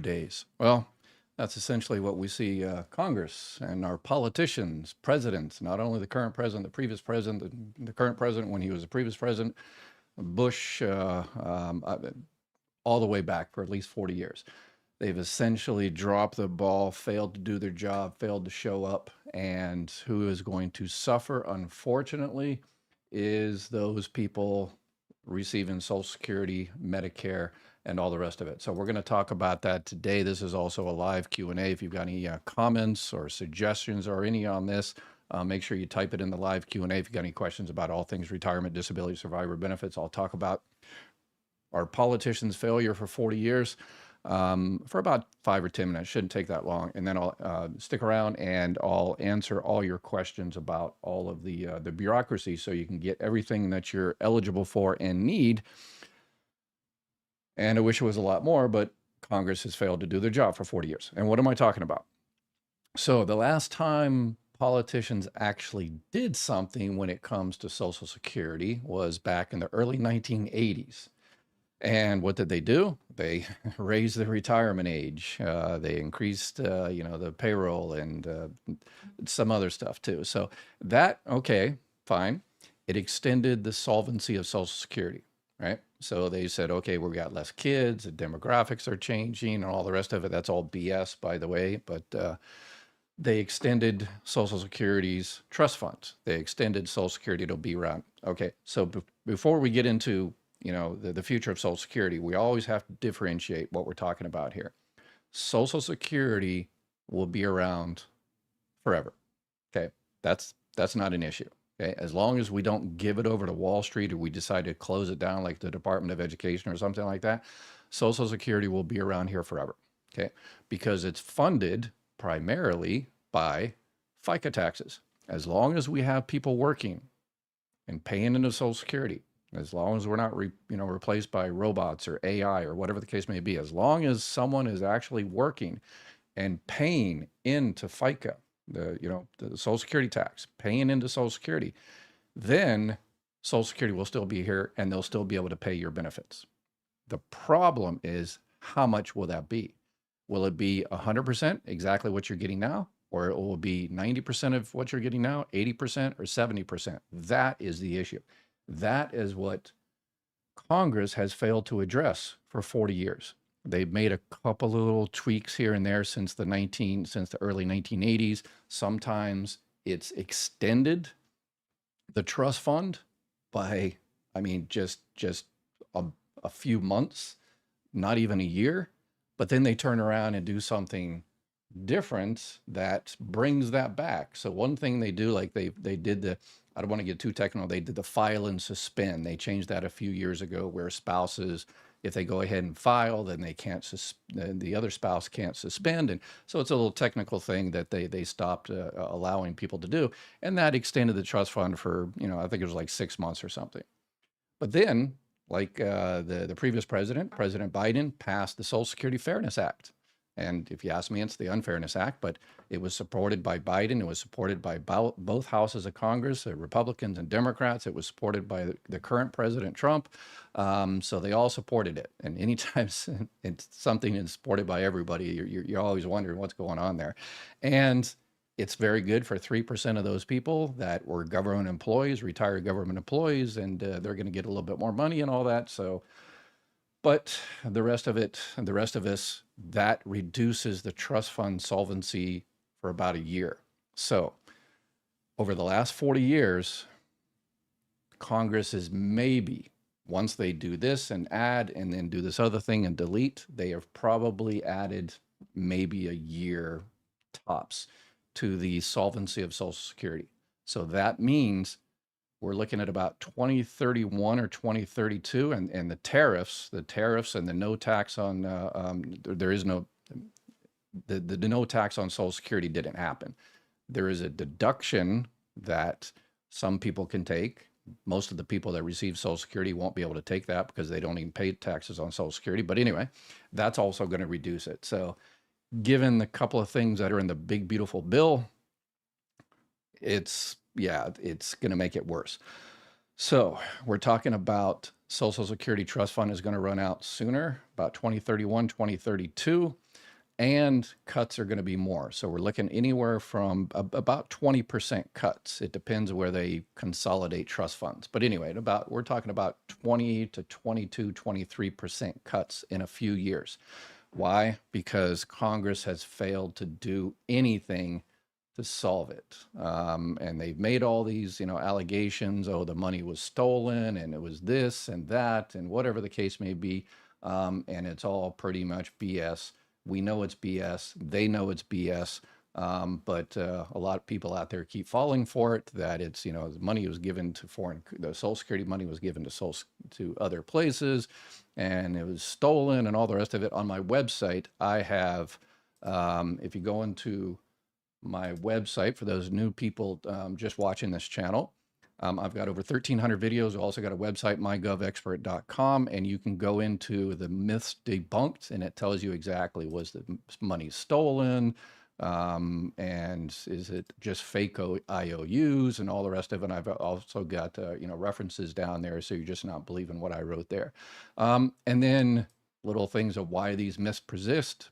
days. Well, that's essentially what we see Congress and our politicians, presidents, not only the current president, the previous president, the current president when he was the previous president, Bush, all the way back for at least 40 years. They've essentially dropped the ball, failed to do their job, failed to show up, and who is going to suffer, unfortunately, is those people receiving Social Security, Medicare, and all the rest of it. So we're going to talk about that today. This is also a live Q&A. If you've got any comments or suggestions or any on this, make sure you type it in the live Q&A. If you've got any questions about all things retirement, disability, survivor benefits, I'll talk about our politicians' failure for 40 years for about 5 or 10 minutes. Shouldn't take that long. And then I'll stick around and I'll answer all your questions about all of the bureaucracy so you can get everything that you're eligible for and need. And I wish it was a lot more, but Congress has failed to do their job for 40 years. And what am I talking about? So the last time politicians actually did something when it comes to Social Security was back in the early 1980s. And what did they do? They raised the retirement age. They increased, the payroll and some other stuff too. So that, okay, fine. It extended the solvency of Social Security, right? So they said, okay, we've got less kids, the demographics are changing and all the rest of it. That's all BS, by the way. But they extended Social Security's trust funds. They extended Social Security to be around. Okay, so before we get into the future of Social Security, we always have to differentiate what we're talking about here. Social Security will be around forever. Okay, that's not an issue. Okay, as long as we don't give it over to Wall Street or we decide to close it down like the Department of Education or something like that, Social Security will be around here forever. Okay, because it's funded primarily by FICA taxes. As long as we have people working and paying into Social Security, as long as we're not replaced by robots or AI or whatever the case may be, as long as someone is actually working and paying into FICA, the Social Security tax, paying into Social Security, then Social Security will still be here and they'll still be able to pay your benefits. The problem is, how much will that be? Will it be 100% exactly what you're getting now? Or it will be 90% of what you're getting now, 80% or 70%? That is the issue. That is what Congress has failed to address for 40 years. They've made a couple of little tweaks here and there since the early 1980s. Sometimes it's extended the trust fund by, just a few months, not even a year. But then they turn around and do something different that brings that back. So one thing they do, like they did I don't want to get too technical, they did the file and suspend. They changed that a few years ago where spouses, if they go ahead and file, then they can't, the other spouse can't suspend. And so it's a little technical thing that they stopped allowing people to do. And that extended the trust fund for, I think it was like 6 months or something. But then, like the previous president, President Biden, passed the Social Security Fairness Act. And if you ask me, it's the Unfairness Act, but it was supported by Biden. It was supported by both houses of Congress, Republicans and Democrats. It was supported by the current President Trump. So they all supported it. And anytime it's something that's supported by everybody, you're always wondering what's going on there. And it's very good for 3% of those people that were government employees, retired government employees, and they're going to get a little bit more money and all that. So, but the rest of it, and the rest of us, that reduces the trust fund solvency for about a year. So over the last 40 years, Congress is maybe, once they do this and add and then do this other thing and delete, they have probably added maybe a year tops to the solvency of Social Security. So that means we're looking at about 2031 or 2032, and the tariffs and the no tax on, there is no, the no tax on Social Security didn't happen. There is a deduction that some people can take. Most of the people that receive Social Security won't be able to take that because they don't even pay taxes on Social Security. But anyway, that's also going to reduce it. So given the couple of things that are in the big, beautiful bill, it's going to make it worse. So we're talking about Social Security Trust Fund is going to run out sooner, about 2031, 2032. and cuts are going to be more. So we're looking anywhere from about 20% cuts. It depends where they consolidate trust funds. But anyway, we're talking about 20 to 22, 23% cuts in a few years. Why? Because Congress has failed to do anything to solve it. And they've made all these, allegations. Oh, the money was stolen and it was this and that and whatever the case may be. And it's all pretty much BS. We know it's BS. They know it's BS. But a lot of people out there keep falling for it, that it's, the money was given to the Social Security money was given to other places and it was stolen and all the rest of it. On my website, I have, if you go into my website, for those new people just watching this channel, I've got over 1,300 videos. I've also got a website, mygovexpert.com, and you can go into the myths debunked, and it tells you exactly, was the money stolen, and is it just fake IOUs and all the rest of it. And I've also got references down there, so you're just not believing what I wrote there. And then little things of why these myths persist.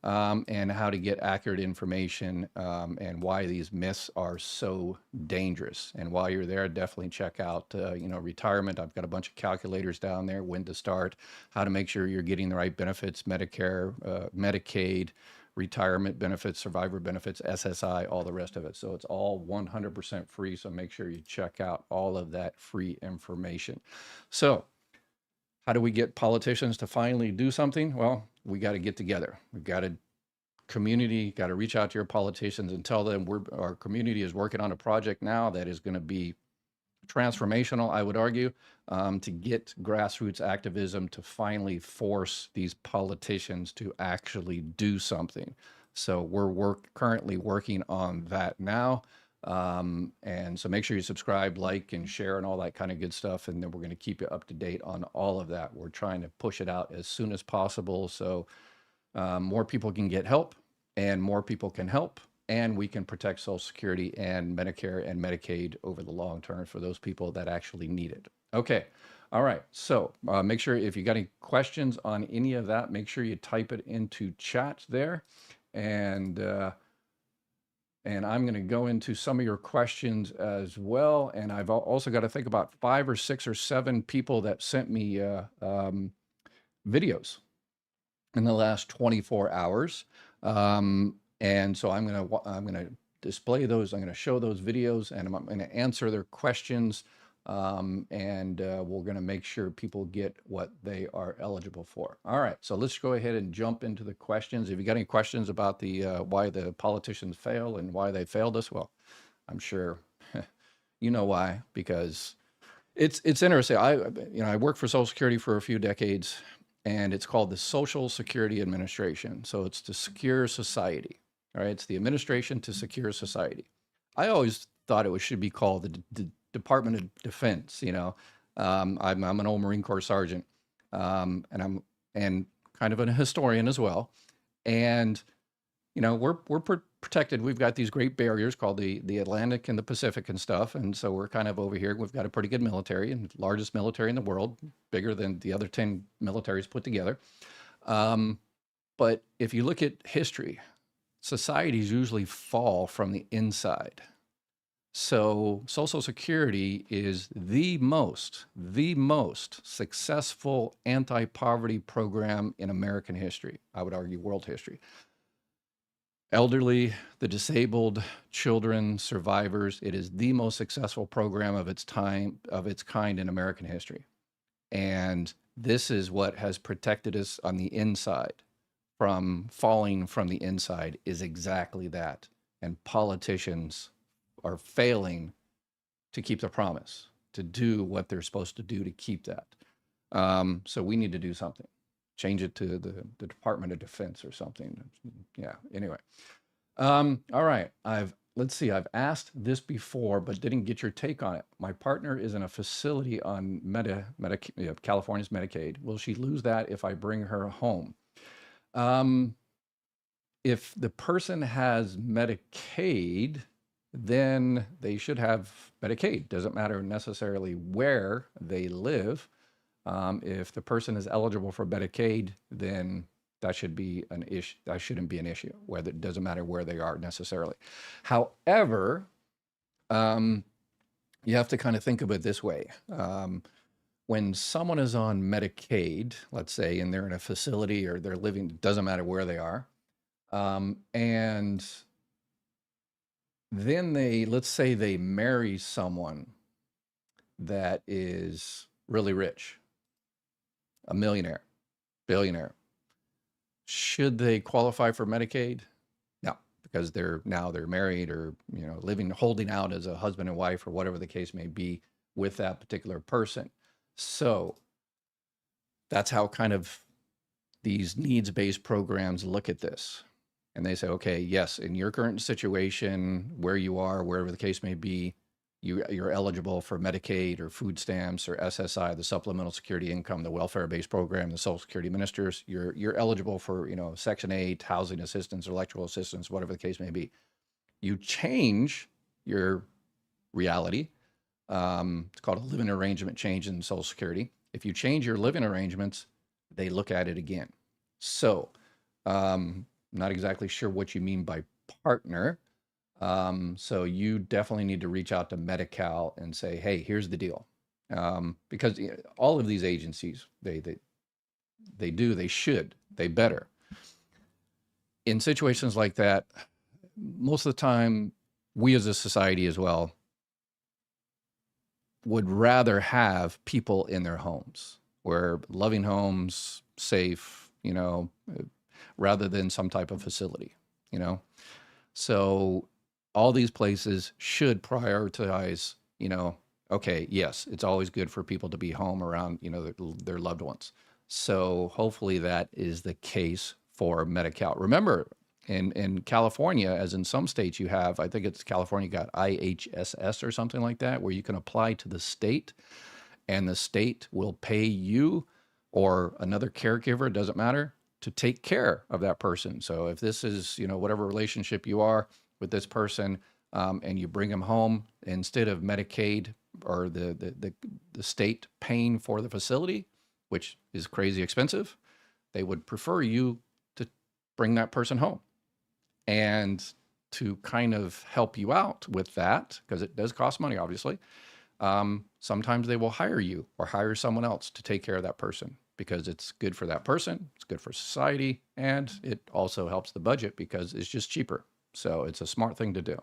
And how to get accurate information, and why these myths are so dangerous. And while you're there, definitely check out, retirement. I've got a bunch of calculators down there, when to start, how to make sure you're getting the right benefits, Medicare, Medicaid, retirement benefits, survivor benefits, SSI, all the rest of it. So it's all 100% free. So make sure you check out all of that free information. So how do we get politicians to finally do something? Well, we got to get together. We've got to got to reach out to your politicians and tell them our community is working on a project now that is going to be transformational, I would argue, to get grassroots activism to finally force these politicians to actually do something. So we're currently working on that now. And so make sure you subscribe, like, and share and all that kind of good stuff. And then we're going to keep you up to date on all of that. We're trying to push it out as soon as possible, so more people can get help and more people can help, and we can protect Social Security and Medicare and Medicaid over the long term for those people that actually need it. Okay. All right. So make sure, if you got any questions on any of that, make sure you type it into chat there. And I'm going to go into some of your questions as well. And I've also got to think about 5 or 6 or 7 people that sent me videos in the last 24 hours. And so I'm going to display those. I'm going to show those videos, and I'm going to answer their questions. And we're going to make sure people get what they are eligible for. All right, so let's go ahead and jump into the questions. If you got any questions about the why the politicians fail and why they failed us, well, I'm sure you know why, because it's interesting. I worked for Social Security for a few decades, and it's called the Social Security Administration. So it's to secure society. All right, it's the administration to secure society. I always thought it should be called the Department of Defense. I'm an old Marine Corps sergeant, and I'm kind of a historian as well. And we're protected. We've got these great barriers called the Atlantic and the Pacific and stuff, and so we're kind of over here. We've got a pretty good military, and largest military in the world, bigger than the other 10 militaries put together. But if you look at history, societies usually fall from the inside. So Social Security is the most successful anti-poverty program in American history. I would argue world history. Elderly, the disabled, children, survivors. It is the most successful program of its kind in American history. And this is what has protected us on the inside from falling from the inside, is exactly that. And politicians are failing to keep the promise, to do what they're supposed to do to keep that. So we need to do something. Change it to the Department of Defense or something. Yeah, anyway. All right, let's see, I've asked this before, but didn't get your take on it. My partner is in a facility on California's Medicaid. Will she lose that if I bring her home? If the person has Medicaid, then they should have Medicaid. Doesn't matter necessarily where they live. If the person is eligible for Medicaid, then That should be an issue. That shouldn't be an issue. Whether it doesn't matter where they are necessarily. However, um, you have to kind of think of it this way. When someone is on Medicaid, let's say, and they're in a facility or they're living, doesn't matter where they are, and then let's say they marry someone that is really rich, a millionaire, billionaire. Should they qualify for Medicaid? No, because they're married or, living, holding out as a husband and wife or whatever the case may be with that particular person. So that's how kind of these needs-based programs look at this. And they say, okay, yes, in your current situation, where you are, wherever the case may be, you're eligible for Medicaid or food stamps or SSI, the Supplemental Security Income, the welfare-based program, the Social Security ministers. You're eligible for, Section 8, housing assistance, electrical assistance, whatever the case may be. You change your reality. It's called a living arrangement change in Social Security. If you change your living arrangements, they look at it again. So, not exactly sure what you mean by partner. So you definitely need to reach out to Medi-Cal and say, hey, here's the deal. Because all of these agencies, they should, they better. In situations like that, most of the time, we as a society as well would rather have people in their homes, where loving homes, safe, rather than some type of facility, So all these places should prioritize, okay, yes, it's always good for people to be home around, their loved ones. So hopefully that is the case for Medi-Cal. Remember, in California, as in some states you have, I think it's California got IHSS or something like that, where you can apply to the state and the state will pay you or another caregiver, it doesn't matter, to take care of that person. So if this is, whatever relationship you are with this person, and you bring them home, instead of Medicaid or the state paying for the facility, which is crazy expensive, they would prefer you to bring that person home. And to kind of help you out with that, because it does cost money, obviously, sometimes they will hire you or hire someone else to take care of that person, because it's good for that person, it's good for society, and it also helps the budget because it's just cheaper. So it's a smart thing to do.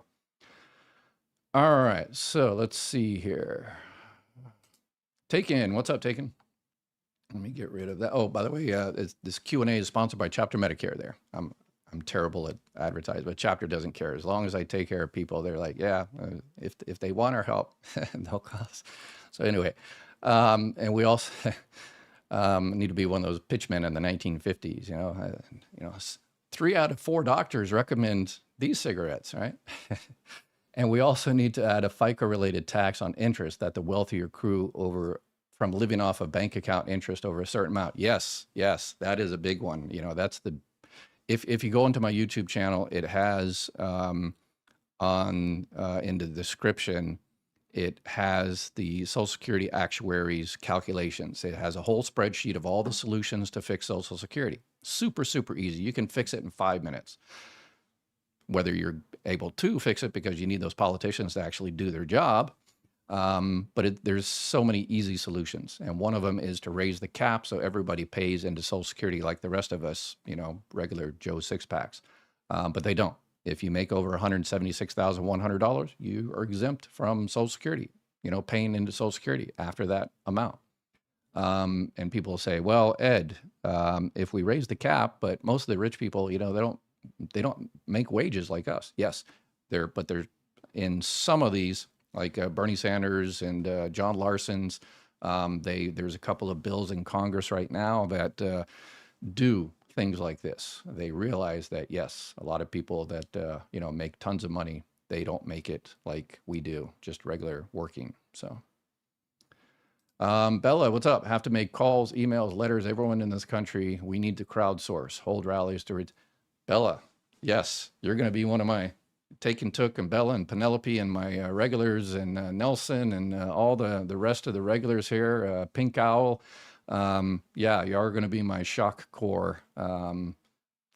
All right, so let's see here. Taken, what's up, Taken? Let me get rid of that. Oh, by the way, this Q&A is sponsored by Chapter Medicare there. I'm terrible at advertising, but Chapter doesn't care. As long as I take care of people, they're like, yeah, if they want our help, they'll cost. So anyway, and we also need to be one of those pitchmen in the 1950s. 3 out of 4 doctors recommend these cigarettes, right? And we also need to add a FICA-related tax on interest that the wealthy accrue over from living off a bank account interest over a certain amount. Yes, that is a big one. That's the. If you go into my YouTube channel, it has in the description, it has the Social Security actuaries calculations. It has a whole spreadsheet of all the solutions to fix Social Security. Super, super easy. You can fix it in 5 minutes. Whether you're able to fix it because you need those politicians to actually do their job. But there's so many easy solutions. And one of them is to raise the cap so everybody pays into Social Security like the rest of us, regular Joe six-packs. But they don't. If you make over $176,100, you are exempt from Social Security, paying into Social Security after that amount. And people say, well, Ed, if we raise the cap, but most of the rich people, they don't make wages like us. Yes, they're in some of these, like Bernie Sanders and John Larson's. There's a couple of bills in Congress right now that do things like this. They realize that, yes, a lot of people that make tons of money, they don't make it like we do, just regular working. So Bella, what's up? Have to make calls, emails, letters. Everyone in this country, we need to crowdsource, hold rallies to Bella, yes, you're going to be one of my Take and Took and Bella and Penelope and my regulars and Nelson and all the rest of the regulars here, Pink Owl. Yeah, you are going to be my shock core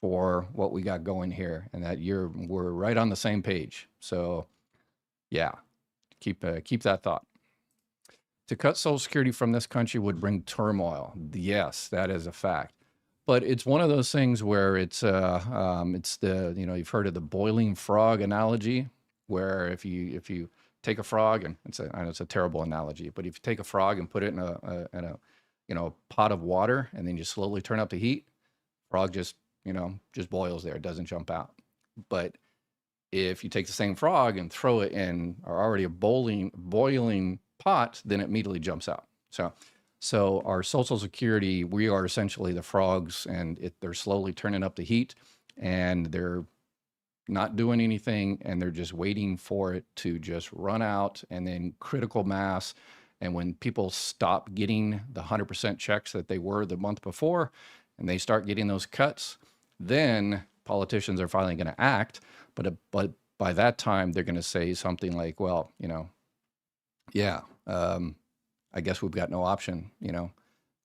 for what we got going here, and that we're right on the same page. So yeah, keep that thought. To cut Social Security from this country would bring turmoil. Yes, that is a fact. But it's one of those things where it's the, you've heard of the boiling frog analogy, where if you take a frog, and I know it's a terrible analogy, but if you take a frog and put it in a pot of water, and then you slowly turn up the heat, frog just boils there. It doesn't jump out. But if you take the same frog and throw it in already a boiling pot, then it immediately jumps out. So our Social Security, we are essentially the frogs, and they're slowly turning up the heat, and they're not doing anything, and they're just waiting for it to just run out, and then critical mass. And when people stop getting the 100% checks that they were the month before, and they start getting those cuts, then politicians are finally going to act. But by that time, they're going to say something like, well, yeah, I guess we've got no option.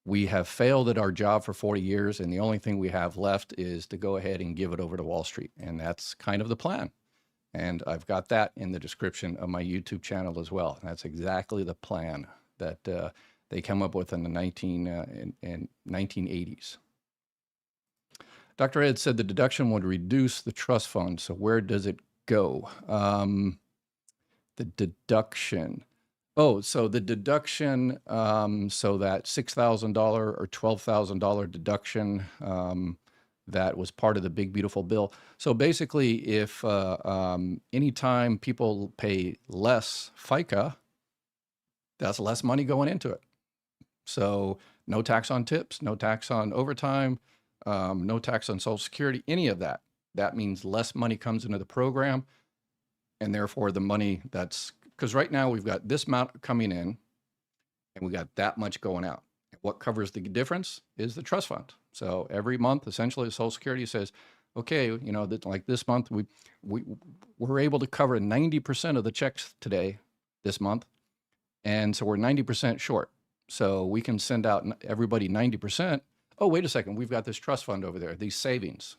We have failed at our job for 40 years, and the only thing we have left is to go ahead and give it over to Wall Street. And that's kind of the plan. And I've got that in the description of my YouTube channel as well. That's exactly the plan that they come up with in the 1980s. Dr. Ed said the deduction would reduce the trust fund. So where does it go? The deduction. Oh, so the deduction, so that $6,000 or $12,000 deduction, that was part of the big, beautiful bill. So basically, if anytime people pay less FICA, that's less money going into it. So no tax on tips, no tax on overtime, no tax on Social Security, any of that. That means less money comes into the program, and therefore the money because right now we've got this amount coming in, and we got that much going out. What covers the difference is the trust fund. So every month, essentially, Social Security says, okay, like this month, we're able to cover 90% of the checks today, this month, and so we're 90% short. So we can send out everybody 90%. Oh, wait a second, we've got this trust fund over there, these savings.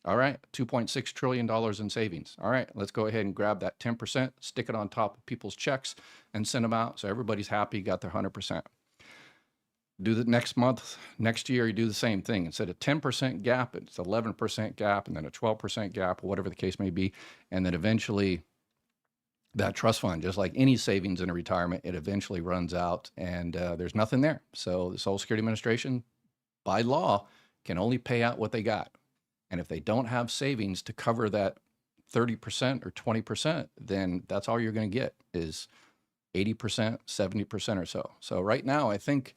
All right, $2.6 trillion in savings. All right, let's go ahead and grab that 10%, stick it on top of people's checks, and send them out so everybody's happy, got their 100%. Do the next month, next year, you do the same thing. Instead of 10% gap, it's 11% gap, and then a 12% gap, or whatever the case may be. And then eventually that trust fund, just like any savings in a retirement, it eventually runs out, and there's nothing there. So the Social Security Administration, by law, can only pay out what they got. And if they don't have savings to cover that 30% or 20%, then that's all you're going to get is 80%, 70% or so. So right now, I think,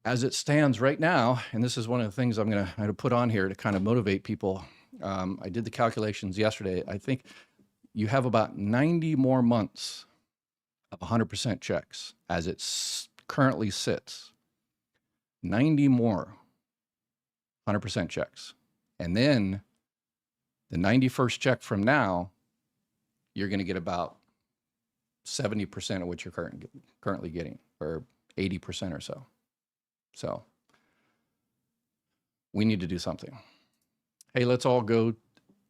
as it stands right now, and this is one of the things I'm going to put on here to kind of motivate people. I did the calculations yesterday. I think you have about 90 more months of 100% checks as it currently sits. 90 more 100% checks. And then the 91st check from now, you're going to get about 70% of what you're currently getting, or 80% or so. So we need to do something. Hey, let's all go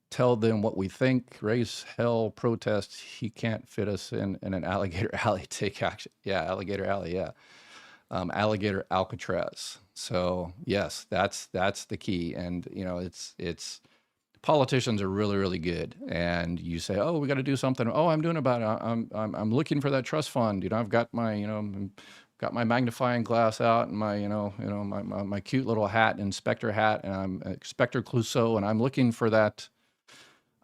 tell them what we think. Raise hell, protest. He can't fit us in an alligator alley. Take action. Yeah, alligator alley. Yeah. Alligator Alcatraz. So yes, that's the key. And it's politicians are really, really good. And you say, oh, we got to do something. Oh, I'm doing about it. I'm looking for that trust fund. I've got my, got my magnifying glass out and my, my cute little hat, inspector hat, and I'm Inspector Clouseau, and I'm looking for that.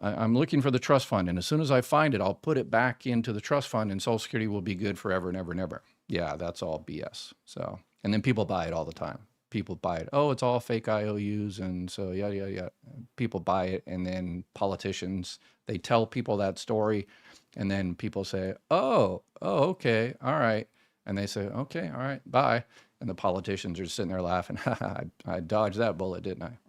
I'm looking for the trust fund, and as soon as I find it, I'll put it back into the trust fund, and Social Security will be good forever and ever and ever. Yeah, that's all BS. So, and then people buy it all the time. People buy it. Oh, it's all fake IOUs, and so yeah. People buy it, and then politicians, they tell people that story, and then people say, oh, okay, all right. And they say, okay, all right, bye. And the politicians are sitting there laughing. I dodged that bullet, didn't I?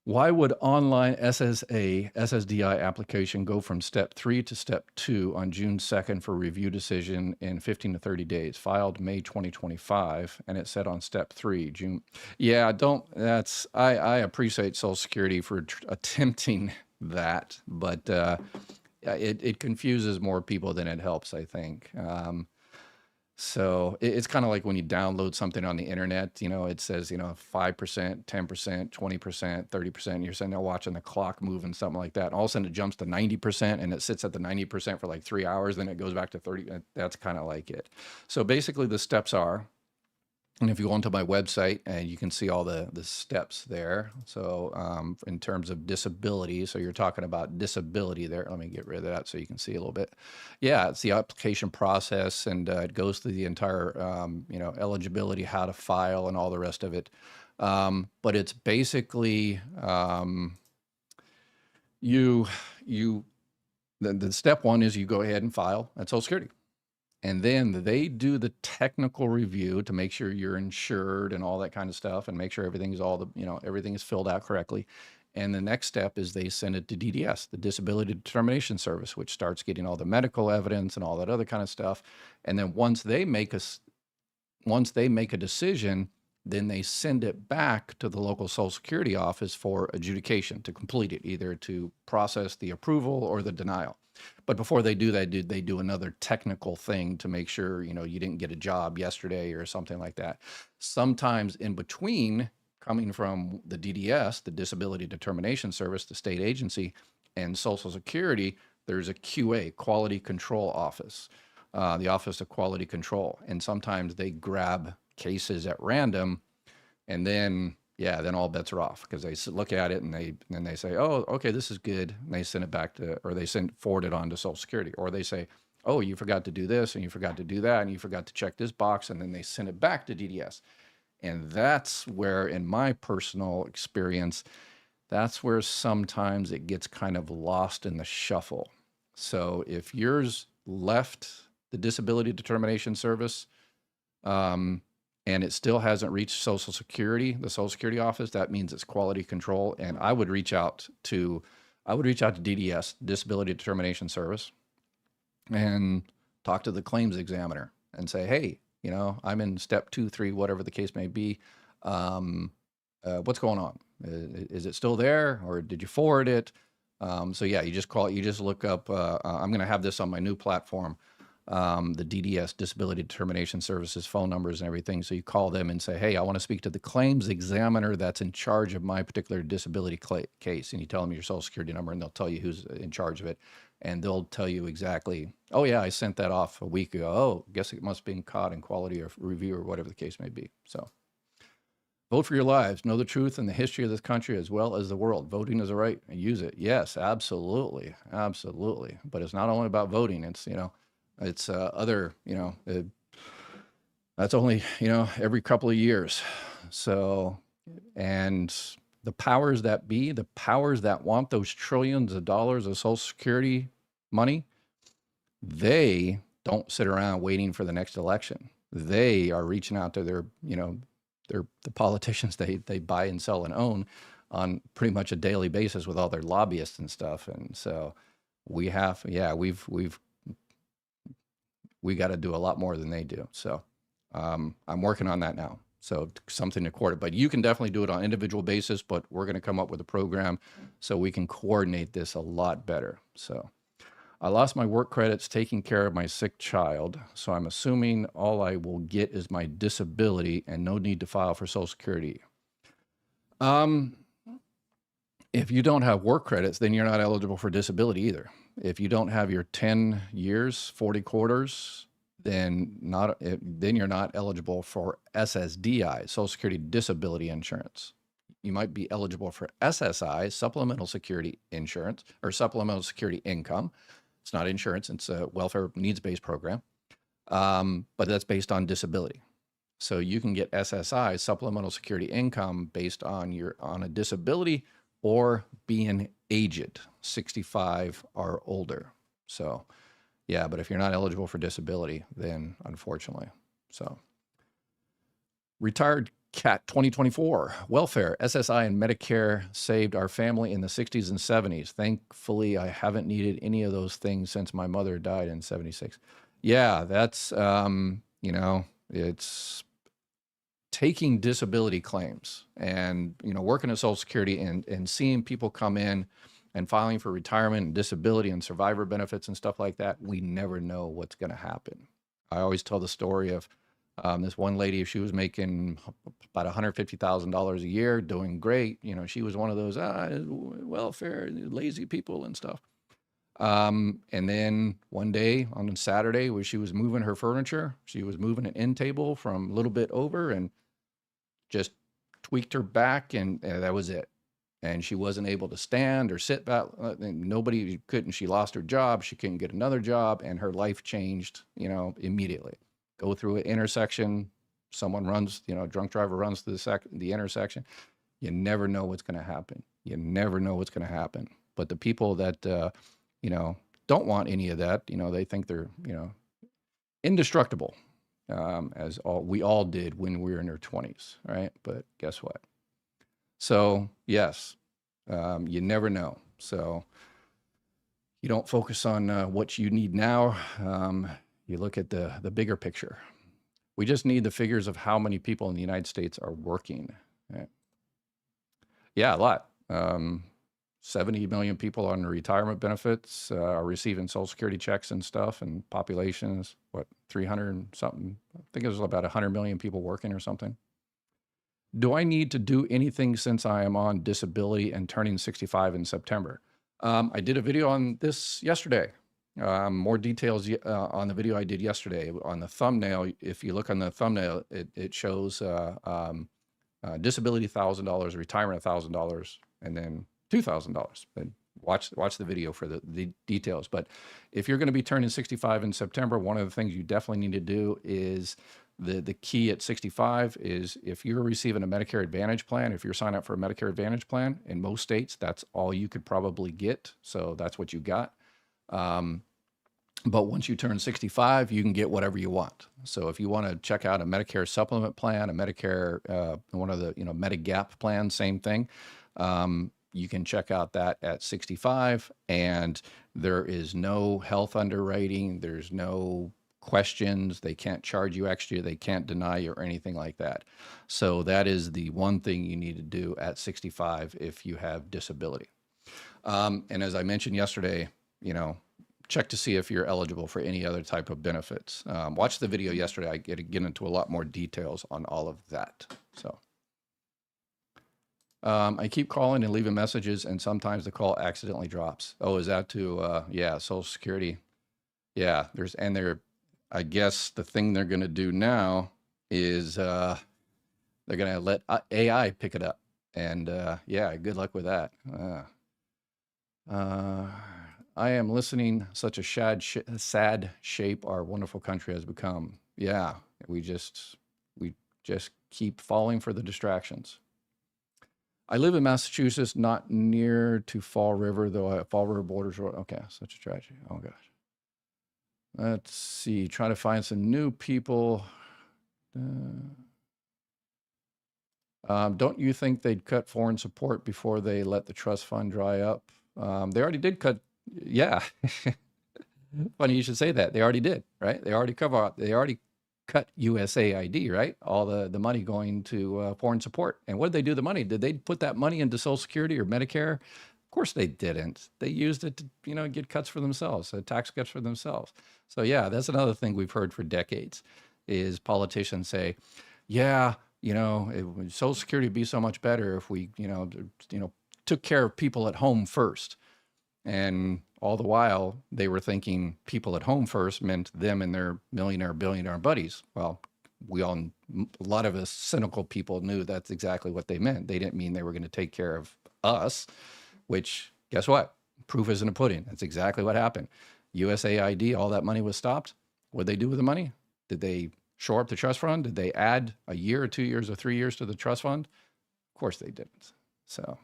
Why would online SSDI application go from step 3 to step 2 on June 2nd for review decision in 15 to 30 days? Filed May 2025, and it said on step 3, June. Yeah, I appreciate Social Security for attempting that, but it confuses more people than it helps, I think. So it's kind of like when you download something on the internet, it says, 5%, 10%, 20%, 30%. You're sitting there watching the clock move and something like that. And all of a sudden it jumps to 90% and it sits at the 90% for like 3 hours. Then it goes back to 30. That's kind of like it. So basically the steps are, and if you go onto my website, and you can see all the steps there. So in terms of disability, so you're talking about disability there. Let me get rid of that so you can see a little bit. Yeah, it's the application process, and it goes through the entire, eligibility, how to file, and all the rest of it. But it's basically the step one is you go ahead and file at Social Security. And then they do the technical review to make sure you're insured and all that kind of stuff, and make sure everything's everything is filled out correctly. And the next step is they send it to DDS, the Disability Determination Service, which starts getting all the medical evidence and all that other kind of stuff. And then once they make a decision, then they send it back to the local Social Security office for adjudication to complete it, either to process the approval or the denial. But before they do that, they do another technical thing to make sure, you didn't get a job yesterday or something like that. Sometimes in between, coming from the DDS, the Disability Determination Service, the state agency, and Social Security, there's a QA, Quality Control Office, the Office of Quality Control. And sometimes they grab cases at random, and then all bets are off, because they look at it and they say, oh, okay, this is good. And they send it back or they forward it on to Social Security, or they say, oh, you forgot to do this and you forgot to do that and you forgot to check this box, and then they send it back to DDS. And that's where, in my personal experience, that's where sometimes it gets kind of lost in the shuffle. So if yours left the Disability Determination Service, and it still hasn't reached Social Security, the Social Security office, that means it's quality control. And I would reach out to DDS, Disability Determination Service, and talk to the claims examiner and say, hey, I'm in step 2, 3, whatever the case may be. What's going on? Is it still there, or did you forward it? So yeah, you just look up, I'm going to have this on my new platform, the DDS, Disability Determination Services phone numbers and everything. So you call them and say, hey, I want to speak to the claims examiner that's in charge of my particular disability case. And you tell them your Social Security number, and they'll tell you who's in charge of it. And they'll tell you exactly, oh yeah, I sent that off a week ago. Oh, guess it must have been caught in quality or review or whatever the case may be. So vote for your lives. Know the truth and the history of this country as well as the world. Voting is a right, and use it. Yes, absolutely. Absolutely. But it's not only about voting. It's, it's other, that's only, every couple of years. So, and the powers that be, the powers that want those trillions of dollars of Social Security money, they don't sit around waiting for the next election. They are reaching out to their, the politicians they buy and sell and own on pretty much a daily basis with all their lobbyists and stuff. And so we got to do a lot more than they do. So I'm working on that now. So something to coordinate, but you can definitely do it on an individual basis, but we're going to come up with a program so we can coordinate this a lot better. So I lost my work credits taking care of my sick child. So I'm assuming all I will get is my disability and no need to file for Social Security. If you don't have work credits, then you're not eligible for disability either. If you don't have your 10 years, 40 quarters, then you're not eligible for SSDI, Social Security Disability Insurance. You might be eligible for SSI, Supplemental Security Insurance, or Supplemental Security Income. It's not insurance, it's a welfare needs-based program, but that's based on disability. So you can get SSI, Supplemental Security Income, based on a disability or being aged, 65 or older. So yeah, but if you're not eligible for disability, then unfortunately. So retired CAT 2024, welfare, SSI, and Medicare saved our family in the 60s and 70s. Thankfully, I haven't needed any of those things since my mother died in 76. Yeah, that's, it's taking disability claims and, working at Social Security and seeing people come in and filing for retirement and disability and survivor benefits and stuff like that. We never know what's going to happen. I always tell the story of this one lady. She was making about $150,000 a year, doing great. She was one of those welfare, lazy people and stuff. And then one day on a Saturday, where she was moving her furniture, she was moving an end table from a little bit over and just tweaked her back, and that was it. And she wasn't able to stand or sit back. Nobody couldn't. She lost her job. She couldn't get another job, and her life changed, immediately. Go through an intersection, someone runs, drunk driver runs through the intersection. You never know what's going to happen. You never know what's going to happen. But the people that, don't want any of that, they think they're, indestructible, as we all did when we were in our 20s, right? But guess what? So yes, you never know. So you don't focus on what you need now. You look at the bigger picture. We just need the figures of how many people in the United States are working. Right? Yeah, a lot. 70 million people on retirement benefits are receiving Social Security checks and stuff, and population is, 300 and something? I think it was about 100 million people working or something. Do I need to do anything since I am on disability and turning 65 in September? I did a video on this yesterday. More details on the video I did yesterday. On the thumbnail, if you look on the thumbnail, it shows disability $1,000, retirement $1,000, and then $2,000. And watch the video for the details. But if you're going to be turning 65 in September, one of the things you definitely need to do is the key at 65 is if you're receiving a Medicare Advantage plan, if you're signing up for a Medicare Advantage plan, in most states, that's all you could probably get. So that's what you got. But once you turn 65, you can get whatever you want. So if you want to check out a Medicare supplement plan, a Medicare, one of the, Medigap plans, same thing. You can check out that at 65, and there is no health underwriting. There's no questions. They can't charge you extra. They can't deny you or anything like that. So that is the one thing you need to do at 65 if you have disability. And as I mentioned yesterday, check to see if you're eligible for any other type of benefits. Watch the video yesterday. I get into a lot more details on all of that. So I keep calling and leaving messages, and sometimes the call accidentally drops. Oh, is that to, Social Security? Yeah, I guess the thing they're going to do now is they're going to let AI pick it up. And good luck with that. I am listening. Such a sad shape our wonderful country has become. Yeah, we just keep falling for the distractions. I live in Massachusetts, not near to Fall River, though. Fall River borders. Okay, such a tragedy. Oh gosh. Let's see. Trying to find some new people. Don't you think they'd cut foreign support before they let the trust fund dry up? They already did cut. Yeah. Funny you should say that. They already did, right? They already cut USAID, right? All the money going to foreign support. And what did they do with the money? Did they put that money into Social Security or Medicare? Of course they didn't. They used it to, get cuts for themselves, tax cuts for themselves. So yeah, that's another thing we've heard for decades is politicians say, yeah, Social Security would be so much better if we, took care of people at home first. And all the while they were thinking people at home first meant them and their millionaire, billionaire buddies. Well, a lot of us cynical people knew that's exactly what they meant. They didn't mean they were going to take care of us, which guess what? Proof is in the pudding. That's exactly what happened. USAID, all that money was stopped. What did they do with the money? Did they shore up the trust fund? Did they add a year or 2 years or 3 years to the trust fund? Of course they didn't. So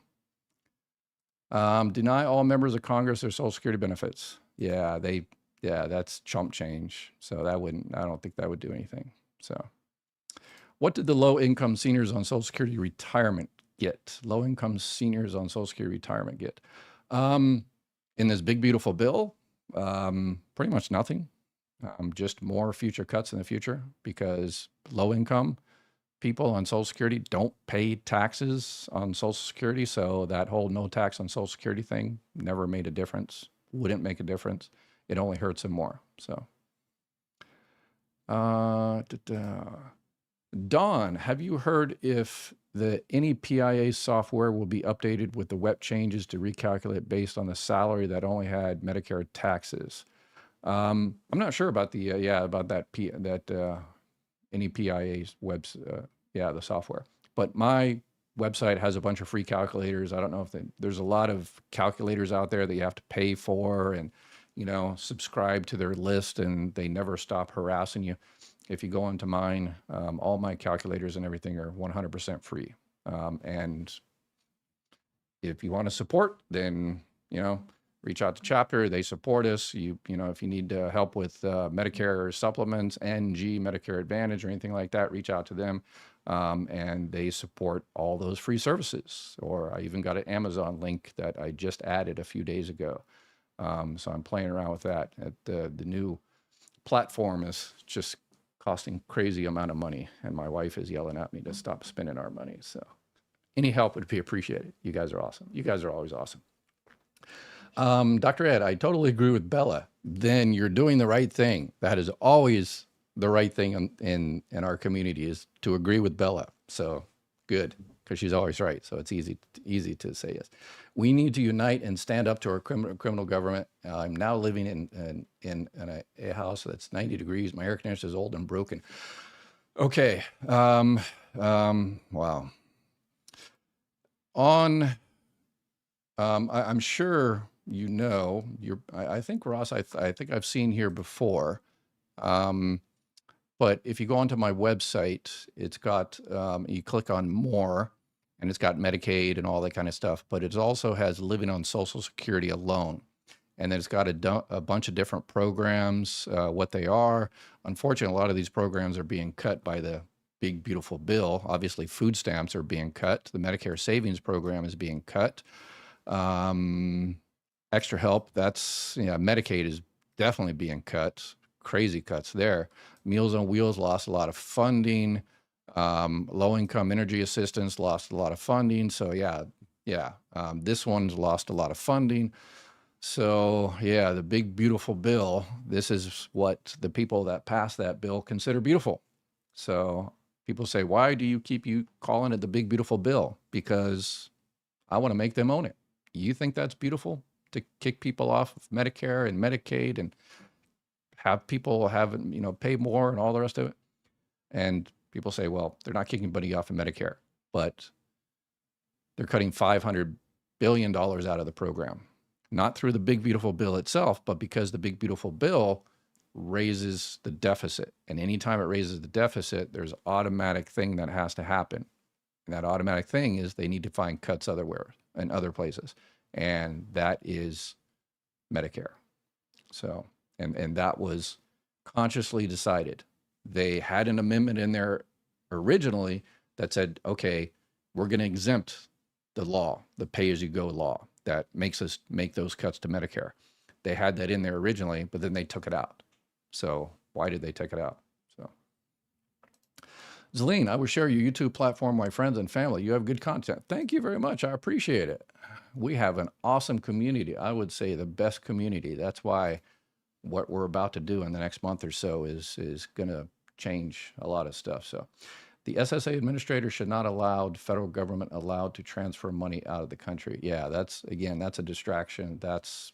deny all members of Congress their Social Security benefits. Yeah, that's chump change. So I don't think that would do anything. So What did the low-income seniors on Social Security retirement get? Low-income seniors on Social Security retirement get? In this big, beautiful bill, pretty much nothing. Just more future cuts in the future because low-income people on Social Security don't pay taxes on Social Security. So that whole no tax on Social Security thing never made a difference, wouldn't make a difference. It only hurts them more. So, Dawn, have you heard if any PIA software will be updated with the WEP changes to recalculate based on the salary that only had Medicare taxes? I'm not sure about the about that any PIA's webs the software. But my website has a bunch of free calculators. I don't know if there's a lot of calculators out there that you have to pay for and subscribe to their list, and they never stop harassing you. If you go into mine, all my calculators and everything are 100% free. And if you want to support, then reach out to Chapter. They support us. If you need help with Medicare supplements, NG, Medicare Advantage, or anything like that, reach out to them. And they support all those free services. Or I even got an Amazon link that I just added a few days ago. So I'm playing around with that. The new platform is just costing crazy amount of money, and my wife is yelling at me to stop spending our money. So any help would be appreciated. You guys are awesome. You guys are always awesome. Dr. Ed, I totally agree with Bella. Then you're doing the right thing. That is always the right thing in our community, is to agree with Bella. So good, because she's always right. So it's easy to say yes. We need to unite and stand up to our criminal government. I'm now living in a house that's 90 degrees. My air conditioner is old and broken. Okay. Wow. I'm sure I think, Ross, I think I've seen here before. But if you go onto my website, it's got, you click on more, and it's got Medicaid and all that kind of stuff, but it also has living on Social Security alone. And then it's got a bunch of different programs, what they are. Unfortunately, a lot of these programs are being cut by the big, beautiful bill. Obviously, food stamps are being cut. The Medicare Savings Program is being cut. Extra help, Medicaid is definitely being cut. Crazy cuts there. Meals on Wheels lost a lot of funding. Low-income energy assistance lost a lot of funding. So this one's lost a lot of funding. So the big, beautiful bill, this is what the people that passed that bill consider beautiful. So people say, why do you keep calling it the big, beautiful bill? Because I want to make them own it. You think that's beautiful, to kick people off of Medicare and Medicaid and have people pay more and all the rest of it? And people say, well, they're not kicking anybody off of Medicare, but they're cutting $500 billion out of the program. Not through the big, beautiful bill itself, but because the big, beautiful bill raises the deficit. And anytime it raises the deficit, there's an automatic thing that has to happen. And that automatic thing is they need to find cuts elsewhere and other places. And that is Medicare. So, and that was consciously decided. They had an amendment in there originally that said, okay, we're going to exempt the law, the pay-as-you-go law that makes us make those cuts to Medicare. They had that in there originally, but then they took it out. So why did they take it out? So, Zelene, I will share your YouTube platform with my friends and family. You have good content. Thank you very much. I appreciate it. We have an awesome community. I would say the best community. That's why what we're about to do in the next month or so is going to change a lot of stuff. So the SSA administrator should not allow federal government allowed to transfer money out of the country. Yeah, that's a distraction. That's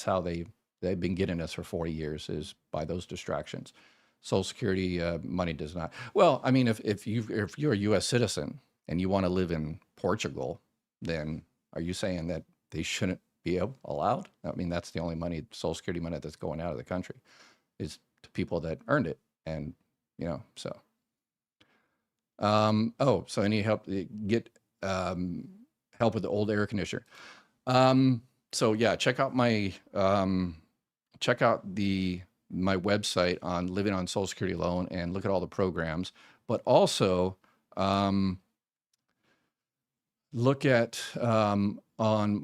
how they've been getting us for 40 years, is by those distractions. Social Security money does not. Well, I mean, if you're a U.S. citizen and you want to live in Portugal, then are you saying that they shouldn't be allowed? I mean, that's the only money, Social Security money, that's going out of the country, is to people that earned it. And so. So any help, get help with the old air conditioner. So yeah, check out my my website on living on Social Security alone and look at all the programs. But also, look at on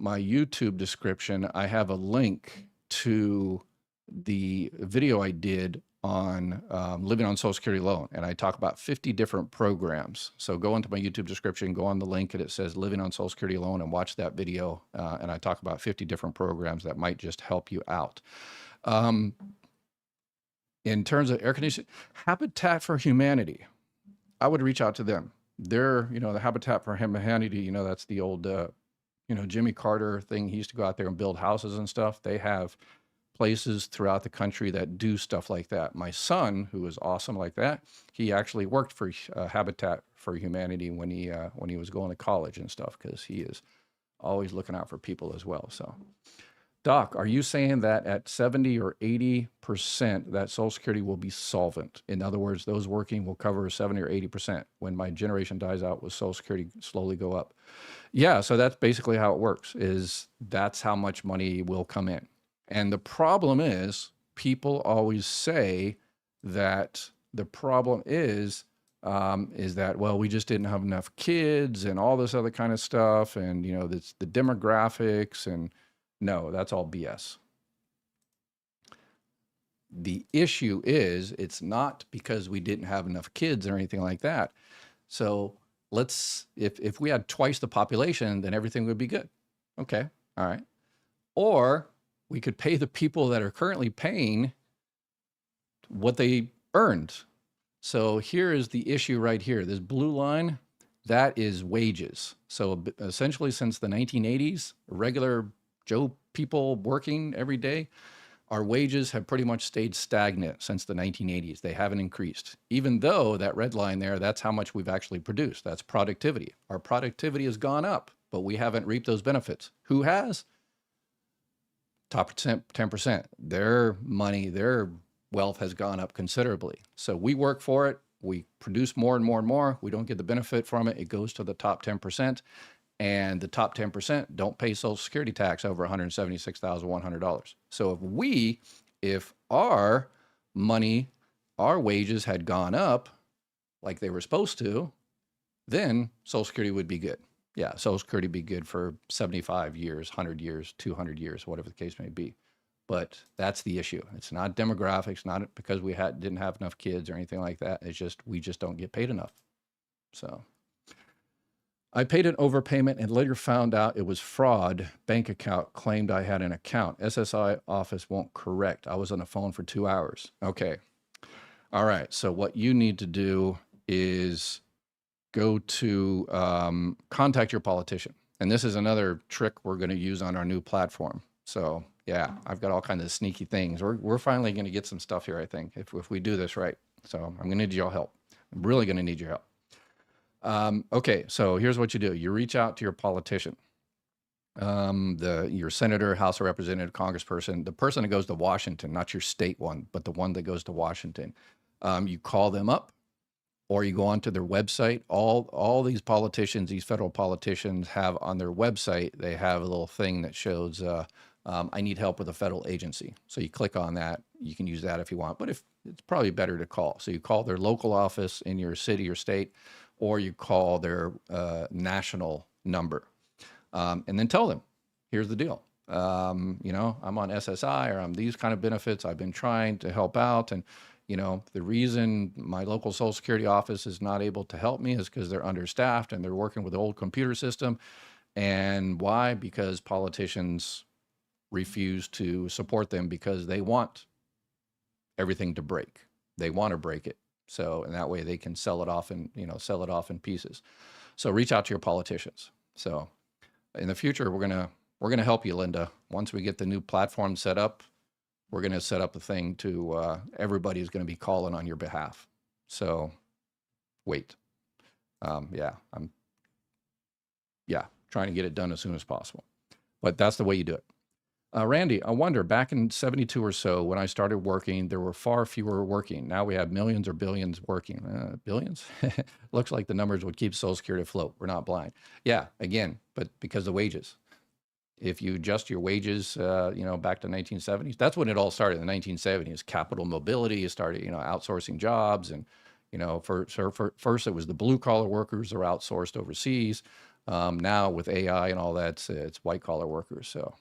my YouTube description, I have a link to the video I did on living on Social Security alone. And I talk about 50 different programs. So go into my YouTube description, go on the link and it says living on Social Security alone and watch that video. And I talk about 50 different programs that might just help you out. In terms of air conditioning, Habitat for Humanity, I would reach out to them. They're, the Habitat for Humanity, that's the old, Jimmy Carter thing. He used to go out there and build houses and stuff. They have places throughout the country that do stuff like that. My son, who is awesome like that, he actually worked for Habitat for Humanity when he was going to college and stuff, because he is always looking out for people as well. So, Doc, are you saying that at 70 or 80% that Social Security will be solvent? In other words, those working will cover 70 or 80% when my generation dies out, will Social Security slowly go up? Yeah, so that's basically how it works, is that's how much money will come in. And the problem is, people always say that the problem is that, well, we just didn't have enough kids and all this other kind of stuff. And, it's the demographics, and no, that's all BS. The issue is, it's not because we didn't have enough kids or anything like that. So if we had twice the population, then everything would be good. Okay, all right. Or we could pay the people that are currently paying what they earned. So here is the issue right here. This blue line, that is wages. So essentially since the 1980s, regular Joe people working every day, our wages have pretty much stayed stagnant since the 1980s. They haven't increased. Even though that red line there, that's how much we've actually produced. That's productivity. Our productivity has gone up, but we haven't reaped those benefits. Who has? Top 10%. Their money, their wealth has gone up considerably. So we work for it. We produce more and more and more. We don't get the benefit from it. It goes to the top 10%. And the top 10% don't pay Social Security tax over $176,100. So if our money, our wages had gone up like they were supposed to, then Social Security would be good. Yeah, Social Security would be good for 75 years, 100 years, 200 years, whatever the case may be. But that's the issue. It's not demographics, not because we didn't have enough kids or anything like that. It's just we just don't get paid enough. So I paid an overpayment and later found out it was fraud. Bank account claimed I had an account. SSI office won't correct. I was on the phone for 2 hours. Okay. All right. So what you need to do is go to contact your politician. And this is another trick we're going to use on our new platform. So yeah, I've got all kinds of sneaky things. We're finally going to get some stuff here, I think, if we do this right. So I'm going to need your help. I'm really going to need your help. Okay, so here's what you do. You reach out to your politician, your senator, House of Representative, Congressperson, the person that goes to Washington, not your state one, but the one that goes to Washington. You call them up, or you go onto their website. All these politicians, these federal politicians, have on their website, they have a little thing that shows, I need help with a federal agency. So you click on that. You can use that if you want, but if it's probably better to call. So you call their local office in your city or state, or you call their national number, and then tell them, here's the deal. I'm on SSI, or I'm these kind of benefits. I've been trying to help out, and the reason my local Social Security office is not able to help me is because they're understaffed and they're working with the old computer system. And why? Because politicians refuse to support them because they want everything to break. They want to break it. So, and that way they can sell it off in pieces. So reach out to your politicians. So in the future, we're going to help you, Linda. Once we get the new platform set up, we're going to set up a thing to, everybody's going to be calling on your behalf. So wait. I'm trying to get it done as soon as possible, but that's the way you do it. Randy, I wonder, back in 72 or so, when I started working, there were far fewer working. Now we have millions or billions working. Billions? Looks like the numbers would keep Social Security afloat. We're not blind. Yeah, again, but because of wages. If you adjust your wages, back to 1970s, that's when it all started in the 1970s. Capital mobility, you started, outsourcing jobs, and, You know, first it was the blue collar workers are outsourced overseas. Now with AI and all that, it's white collar workers. So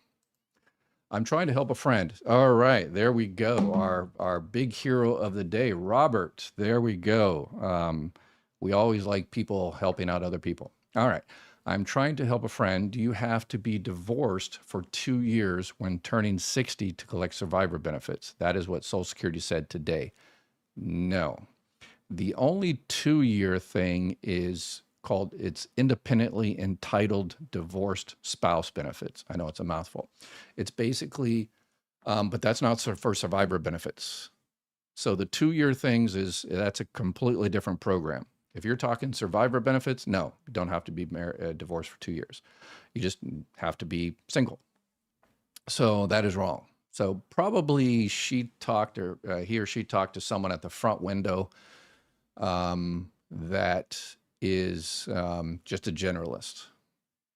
I'm trying to help a friend. All right, there we go. Our big hero of the day, Robert. There we go. We always like people helping out other people. All right. I'm trying to help a friend. Do you have to be divorced for 2 years when turning 60 to collect survivor benefits? That is what Social Security said today. No. The only 2-year thing is called, it's independently entitled divorced spouse benefits. I know it's a mouthful. It's basically, but that's not for survivor benefits. So the 2-year things that's a completely different program. If you're talking survivor benefits, no, you don't have to be divorced for 2 years. You just have to be single. So that is wrong. So probably he or she talked to someone at the front window that is just a generalist.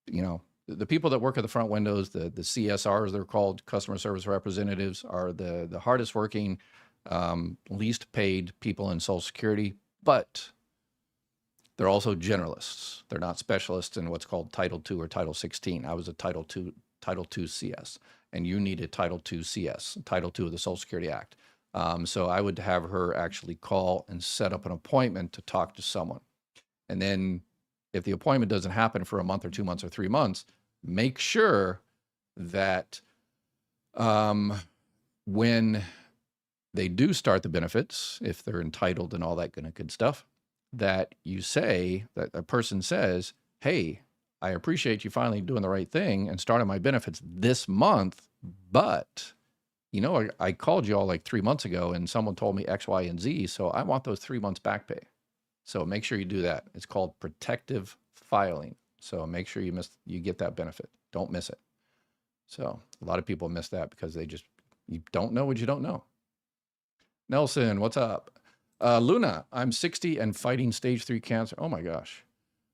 You know, the people that work at the front windows, the CSRs, they're called, customer service representatives, are the hardest working, least paid people in Social Security, but they're also generalists. They're not specialists in what's called Title II or Title 16. I was a Title II CS, and you need a Title II CS, Title II of the Social Security Act. So I would have her actually call and set up an appointment to talk to someone. And then if the appointment doesn't happen for a month or 2 months or 3 months, make sure that when they do start the benefits, if they're entitled and all that kind of good stuff, that you say, that a person says, hey, I appreciate you finally doing the right thing and starting my benefits this month, but you know, I called you all like 3 months ago and someone told me X, Y, and Z, so I want those 3 months back pay. So make sure you do that. It's called protective filing. So make sure you get that benefit. Don't miss it. So a lot of people miss that because you don't know what you don't know. Nelson, what's up? Luna, I'm 60 and fighting stage 3 cancer. Oh my gosh.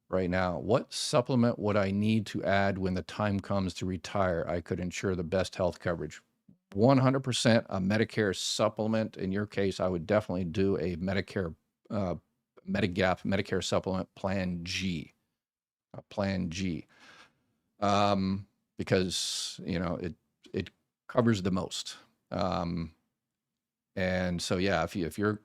Right now, what supplement would I need to add when the time comes to retire? I could ensure the best health coverage. 100% a Medicare supplement. In your case, I would definitely do a Medicare, Medigap, Medicare supplement Plan G, Plan G, because you know it covers the most. And so yeah, if you're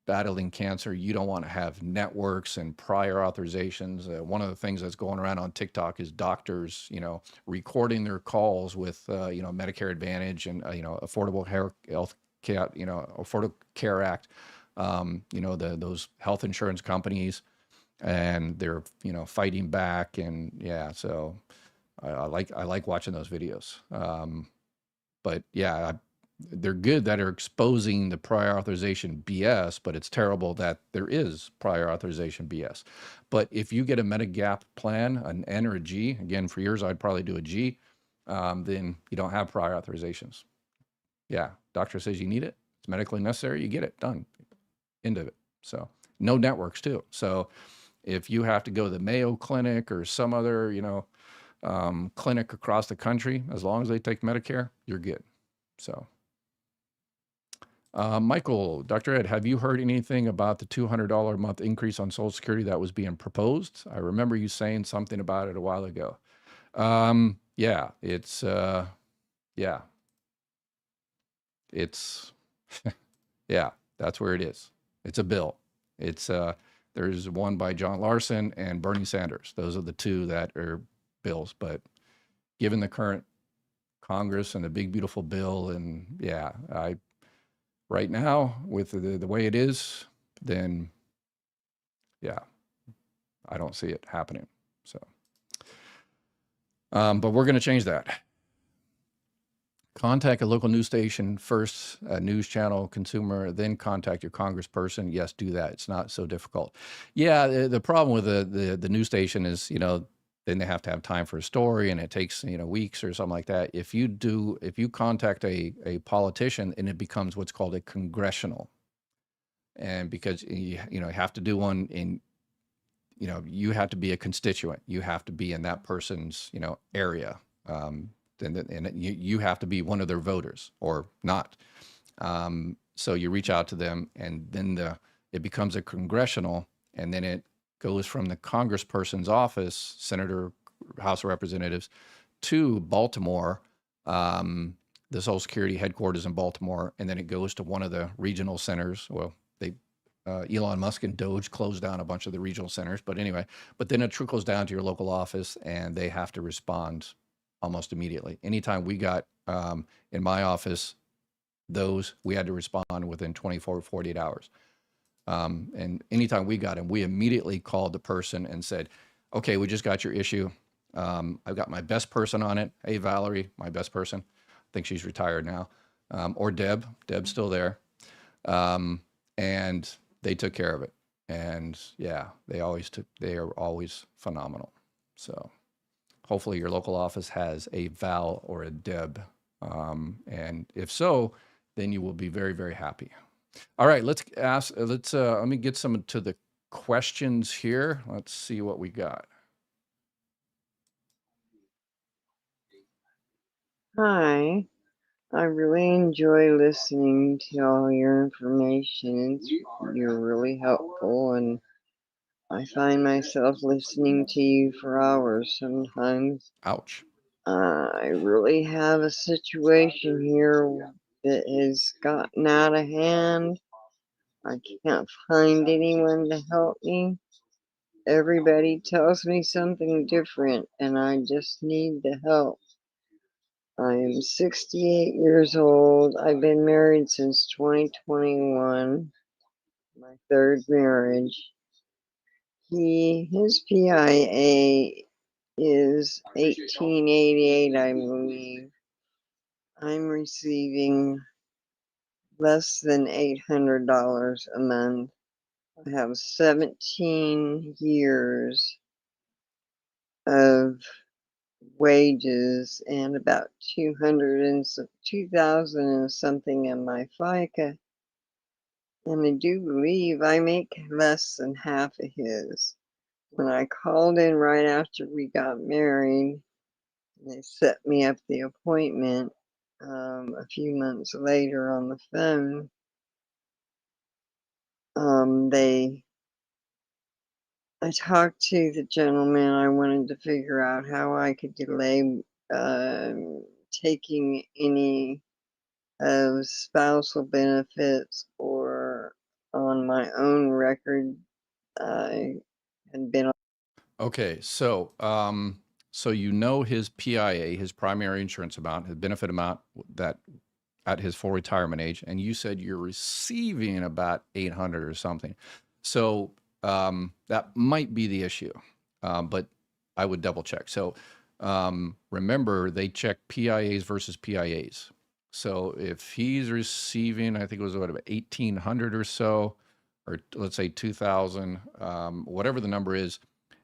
battling cancer, you don't want to have networks and prior authorizations. One of the things that's going around on TikTok is doctors, you know, recording their calls with, you know, Medicare Advantage and, you know, Affordable Health Care, you know, Affordable Care Act, you know, those health insurance companies, and they're, you know, fighting back. And yeah, so I like watching those videos. But yeah, they're good that are exposing the prior authorization BS, but it's terrible that there is prior authorization BS. But if you get a Medigap plan, an N or a G, again, for yours, I'd probably do a G, then you don't have prior authorizations. Yeah, doctor says you need it, it's medically necessary, you get it, done, end of it. So no networks too. So if you have to go to the Mayo Clinic or some other, you know, clinic across the country, as long as they take Medicare, you're good. So. Michael, Dr. Ed, have you heard anything about the $200 a month increase on Social Security that was being proposed? I remember you saying something about it a while ago. Yeah, it's, yeah, it's, yeah, that's where it is. It's a bill. It's, there's one by John Larson and Bernie Sanders. Those are the two that are bills, but given the current Congress and the big, beautiful bill, and yeah, right now, with the way it is, then yeah, I don't see it happening. So, but we're going to change that. Contact a local news station first, a news channel, consumer, then contact your congressperson. Yes, do that. It's not so difficult. Yeah, the problem with the news station is, you know, then they have to have time for a story, and it takes, you know, weeks or something like that. If you contact a politician, and it becomes what's called a congressional, and because you know, you have to do one in, you know, you have to be a constituent, you have to be in that person's, you know, area, and you have to be one of their voters or not. So you reach out to them, and then it becomes a congressional, and then it goes from the Congressperson's office, Senator, House of Representatives, to Baltimore, the Social Security headquarters in Baltimore, and then it goes to one of the regional centers. Well, Elon Musk and Doge closed down a bunch of the regional centers, but anyway, but then it trickles down to your local office, and they have to respond almost immediately. Anytime we got in my office, we had to respond within 24 to 48 hours. And anytime we got them, we immediately called the person and said, okay, we just got your issue. I've got my best person on it. Hey, Valerie, my best person. I think she's retired now. Or Deb. Deb's still there. And they took care of it. And yeah, they are always phenomenal. So hopefully your local office has a Val or a Deb. And if so, then you will be very, very happy. All right, let me get some to the questions here. Let's see what we got. Hi, I really enjoy listening to all your information. You're really helpful, and I find myself listening to you for hours sometimes. Ouch. I really have a situation here that has gotten out of hand. I can't find anyone to help me. Everybody tells me something different, and I just need the help. I am 68 years old. I've been married since 2021, my third marriage. His PIA is 1888, I believe. I'm receiving less than $800 a month. I have 17 years of wages and about 2,000 and something in my FICA. And I do believe I make less than half of his. When I called in right after we got married, they set me up the appointment a few months later on the phone. I talked to the gentleman. I wanted to figure out how I could delay taking any of spousal benefits or on my own record. I had been. Okay, so you know his PIA, his primary insurance amount, his benefit amount that at his full retirement age, and you said you're receiving about 800 or something. So that might be the issue, but I would double check. So remember, they check PIAs versus PIAs. So if he's receiving, I think it was about 1,800 or so, or let's say 2,000, whatever the number is,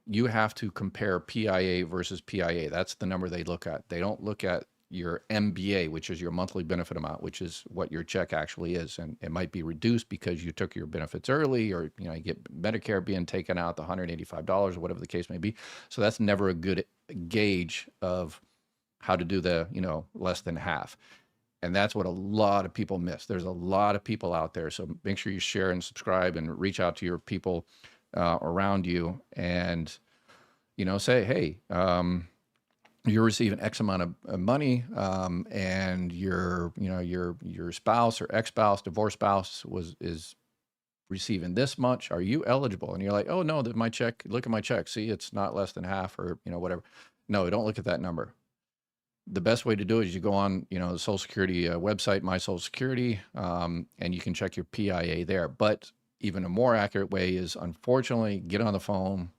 you have to compare PIA versus PIA. That's the number they look at. They don't look at your MBA, which is your monthly benefit amount, which is what your check actually is. And it might be reduced because you took your benefits early, or you get Medicare being taken out, the $185 or whatever the case may be. So that's never a good gauge of how to do the, less than half. And that's what a lot of people miss. There's a lot of people out there. So make sure you share and subscribe and reach out to your people around you and, say, hey, you're receiving X amount of money, and your spouse or ex-spouse, divorced spouse is receiving this much. Are you eligible? And you're like, oh no, my check. Look at my check. See, it's not less than half, or whatever. No, don't look at that number. The best way to do it is you go on, the Social Security website, My Social Security, and you can check your PIA there. But even a more accurate way is, unfortunately, get on the phone,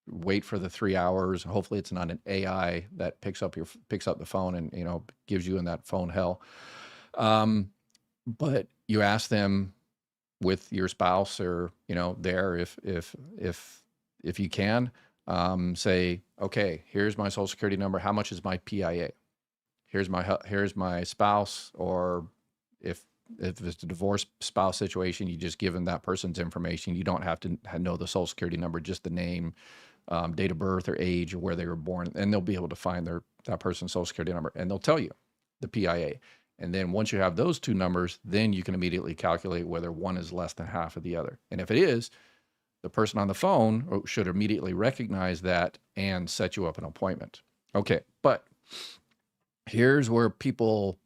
wait for the 3 hours. Hopefully it's not an AI that picks up the phone and, gives you in that phone hell. But you ask them with your spouse, or, there, if you can, say, okay, here's my Social Security number. How much is my PIA? Here's my spouse. Or if it's a divorced spouse situation, you just give them that person's information. You don't have to know the Social Security number, just the name, date of birth or age, or where they were born, and they'll be able to find that person's Social Security number, and they'll tell you the PIA. And then once you have those two numbers, then you can immediately calculate whether one is less than half of the other. And if it is, the person on the phone should immediately recognize that and set you up an appointment. Okay, but here's where people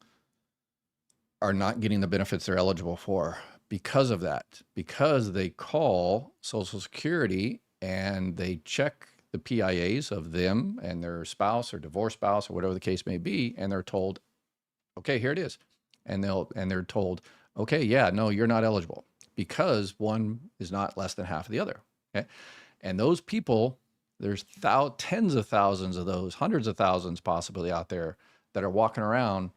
are not getting the benefits they're eligible for because of that, because they call Social Security and they check the PIAs of them and their spouse or divorced spouse or whatever the case may be, and they're told, okay, here it is. And they're told, okay, yeah, no, you're not eligible because one is not less than half of the other. Okay. And those people, there's tens of thousands of those, hundreds of thousands possibly out there that are walking around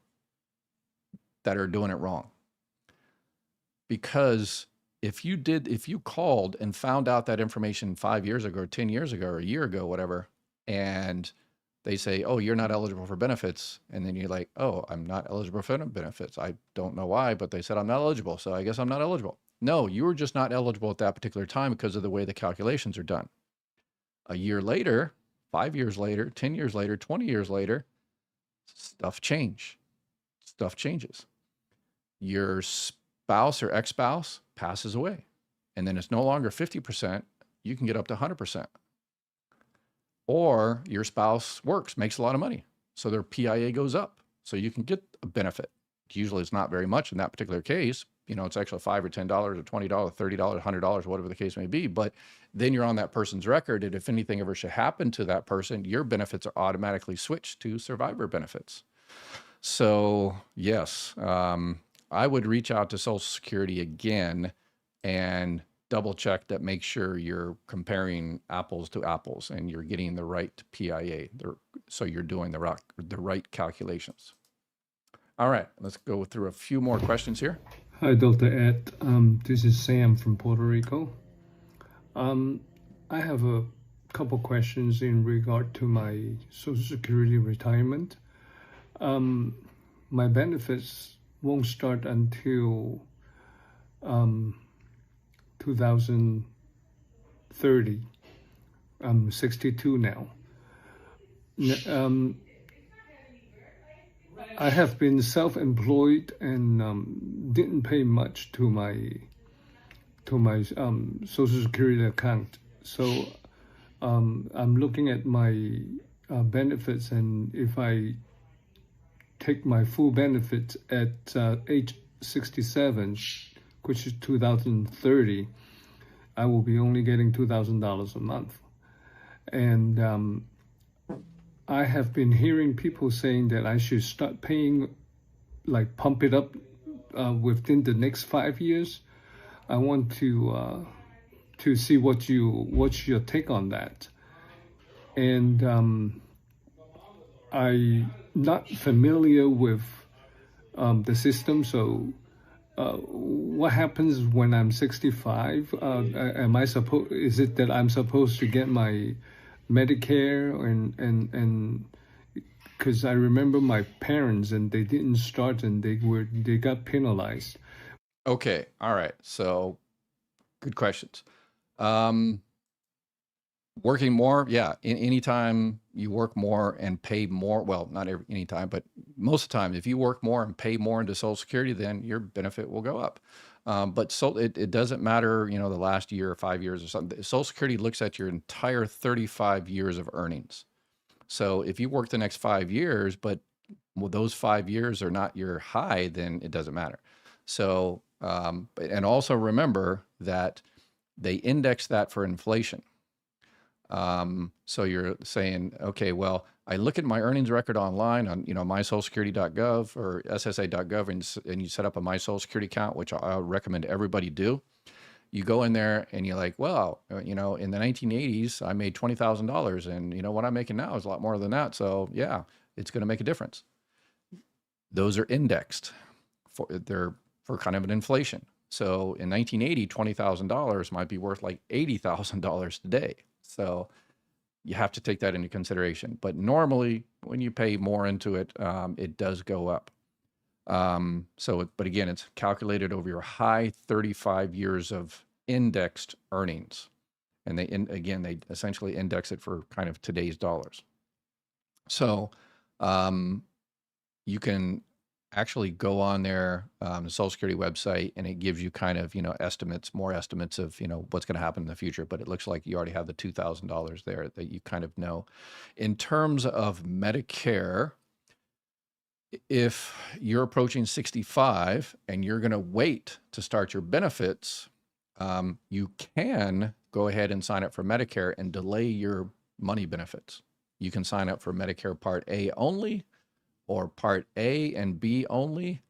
that are doing it wrong. Because if you called and found out that information 5 years ago, or 10 years ago, or a year ago, whatever, and they say, oh, you're not eligible for benefits. And then you're like, oh, I'm not eligible for benefits. I don't know why, but they said I'm not eligible. So I guess I'm not eligible. No, you were just not eligible at that particular time because of the way the calculations are done. A year later, 5 years later, 10 years later, 20 years later, stuff changes. Your spouse or ex-spouse passes away. And then it's no longer 50%. You can get up to 100%. Or your spouse works, makes a lot of money. So their PIA goes up. So you can get a benefit. Usually it's not very much in that particular case. It's actually $5 or $10 or $20, $30, $100, whatever the case may be. But then you're on that person's record. And if anything ever should happen to that person, your benefits are automatically switched to survivor benefits. So yes, I would reach out to Social Security again and double check that, make sure you're comparing apples to apples and you're getting the right PIA. So you're doing the right calculations. All right, let's go through a few more questions here. Hi, Dr. Ed. This is Sam from Puerto Rico. I have a couple questions in regard to my Social Security retirement. My benefits won't start until 2030. I'm 62 now. I have been self-employed and didn't pay much to my Social Security account. So I'm looking at my benefits, and if I take my full benefits at age 67, which is 2030, I will be only getting $2,000 a month. And I have been hearing people saying that I should start paying, like pump it up within the next 5 years. I want to see what's your take on that. And I'm not familiar with the system, so what happens when I'm 65? Is it that I'm supposed to get my Medicare and because I remember my parents and they didn't start and they got penalized. Okay, all right. So good questions. Working more, yeah. Anytime you work more and pay more, well, not any time, but most of the time, if you work more and pay more into Social Security, then your benefit will go up. But it doesn't matter, the last year or 5 years or something. Social Security looks at your entire 35 years of earnings. So if you work the next 5 years, but those 5 years are not your high, then it doesn't matter. So, and also remember that they index that for inflation. So you're saying, okay, well, I look at my earnings record online on, mysocialsecurity.gov or ssa.gov, and you set up a My Social Security account, which I recommend everybody do. You go in there and you're like, well, in the 1980s, I made $20,000, and what I'm making now is a lot more than that. So yeah, it's going to make a difference. Those are indexed they're for kind of an inflation. So in 1980, $20,000 might be worth like $80,000 today. So you have to take that into consideration. But normally, when you pay more into it, it does go up. But again, it's calculated over your high 35 years of indexed earnings. And they essentially index it for kind of today's dollars. So you can actually go on their the Social Security website, and it gives you kind of, estimates, more estimates of, what's going to happen in the future. But it looks like you already have the $2,000 there that you kind of know. In terms of Medicare, if you're approaching 65 and you're going to wait to start your benefits, you can go ahead and sign up for Medicare and delay your money benefits. You can sign up for Medicare Part A only, or Part A and B only.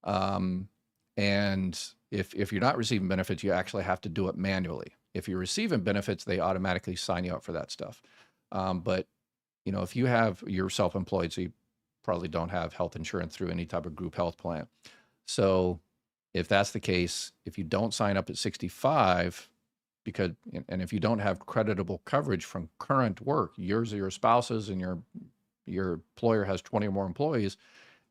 And if you're not receiving benefits, you actually have to do it manually. If you're receiving benefits, they automatically sign you up for that stuff. But if you're self-employed, so you probably don't have health insurance through any type of group health plan. So if that's the case, if you don't sign up at 65, and if you don't have creditable coverage from current work, yours or your spouse's, and your employer has 20 or more employees,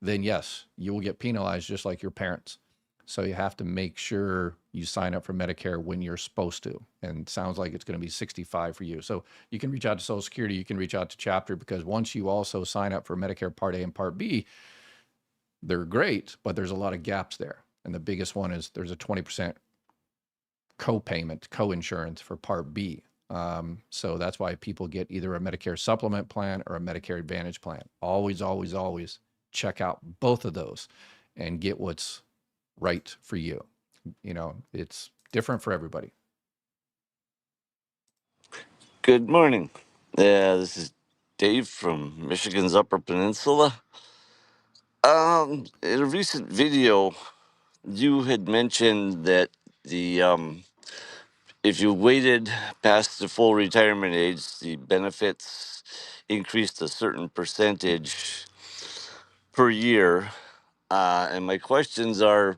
then yes, you will get penalized just like your parents. So you have to make sure you sign up for Medicare when you're supposed to. And it sounds like it's going to be 65 for you. So you can reach out to Social Security, you can reach out to Chapter, because once you also sign up for Medicare Part A and Part B, they're great, but there's a lot of gaps there. And the biggest one is there's a 20% co-payment, co-insurance for Part B. So that's why people get either a Medicare supplement plan or a Medicare Advantage plan. Always, always, always check out both of those and get what's right for you. It's different for everybody. Good morning. This is Dave from Michigan's Upper Peninsula. In a recent video, you had mentioned that the if you waited past the full retirement age, the benefits increased a certain percentage per year. And my questions are: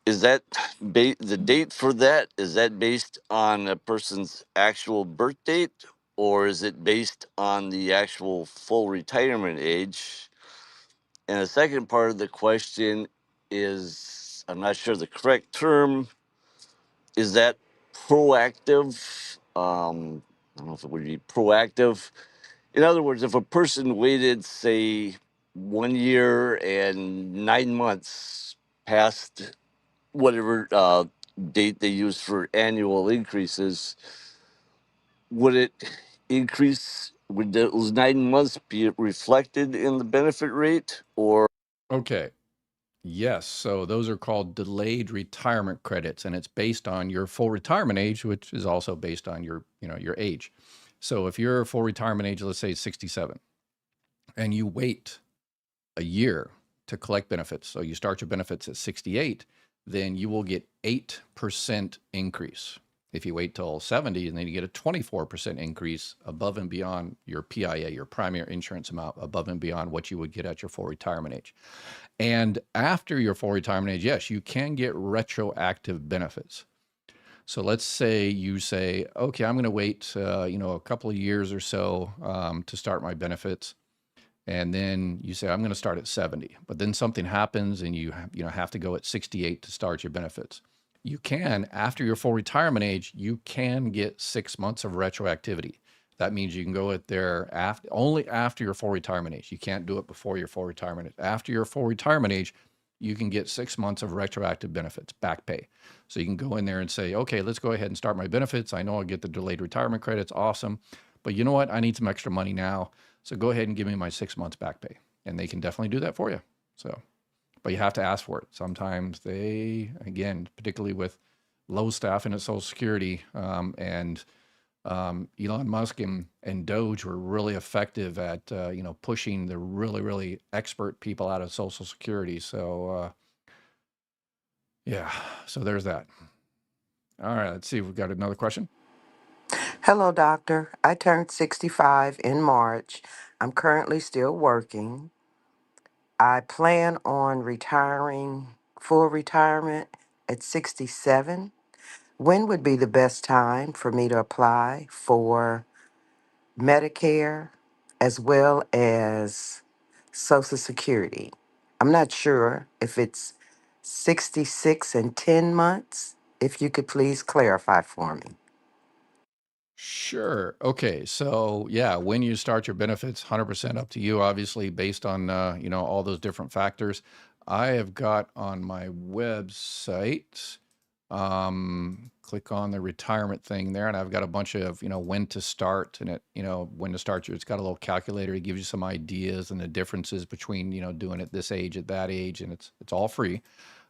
is that the date for that? Is that based on a person's actual birth date, or is it based on the actual full retirement age? And the second part of the question is, I'm not sure the correct term. Is that proactive? I don't know if it would be proactive. In other words, if a person waited, say, 1 year and 9 months past whatever date they use for annual increases, would it increase? Would those 9 months be reflected in the benefit rate, or? Okay. Yes. So those are called delayed retirement credits, and it's based on your full retirement age, which is also based on your age. So if your full retirement age, let's say 67, and you wait a year to collect benefits, so you start your benefits at 68, then you will get 8% increase. If you wait till 70, and then you get a 24% increase above and beyond your PIA, your primary insurance amount, above and beyond what you would get at your full retirement age. And after your full retirement age, yes, you can get retroactive benefits. So let's say you say, okay, I'm going to wait, a couple of years or so to start my benefits. And then you say, I'm going to start at 70, but then something happens and you have to go at 68 to start your benefits. You can, after your full retirement age, you can get 6 months of retroactivity. That means you can go at there only after your full retirement age. You can't do it before your full retirement age. After your full retirement age, you can get 6 months of retroactive benefits, back pay. So you can go in there and say, okay, let's go ahead and start my benefits. I know I'll get the delayed retirement credits. Awesome. But you know what? I need some extra money now. So go ahead and give me my 6 months back pay. And they can definitely do that for you. So, but you have to ask for it. Sometimes they, again, particularly with low staffing at Social Security, and Elon Musk and Doge were really effective at pushing the really, really expert people out of Social Security. So yeah, so there's that. All right, let's see if we've got another question. Hello, doctor. I turned 65 in March. I'm currently still working. I plan on retiring, full retirement at 67. When would be the best time for me to apply for Medicare as well as Social Security? I'm not sure if it's 66 and 10 months. If you could please clarify for me. Sure. Okay. So yeah, when you start your benefits, 100% up to you, obviously, based on, all those different factors. I have got on my website, click on the retirement thing there, and I've got a bunch of, when to start and when to start it's got a little calculator. It gives you some ideas and the differences between, doing it this age at that age, and it's all free.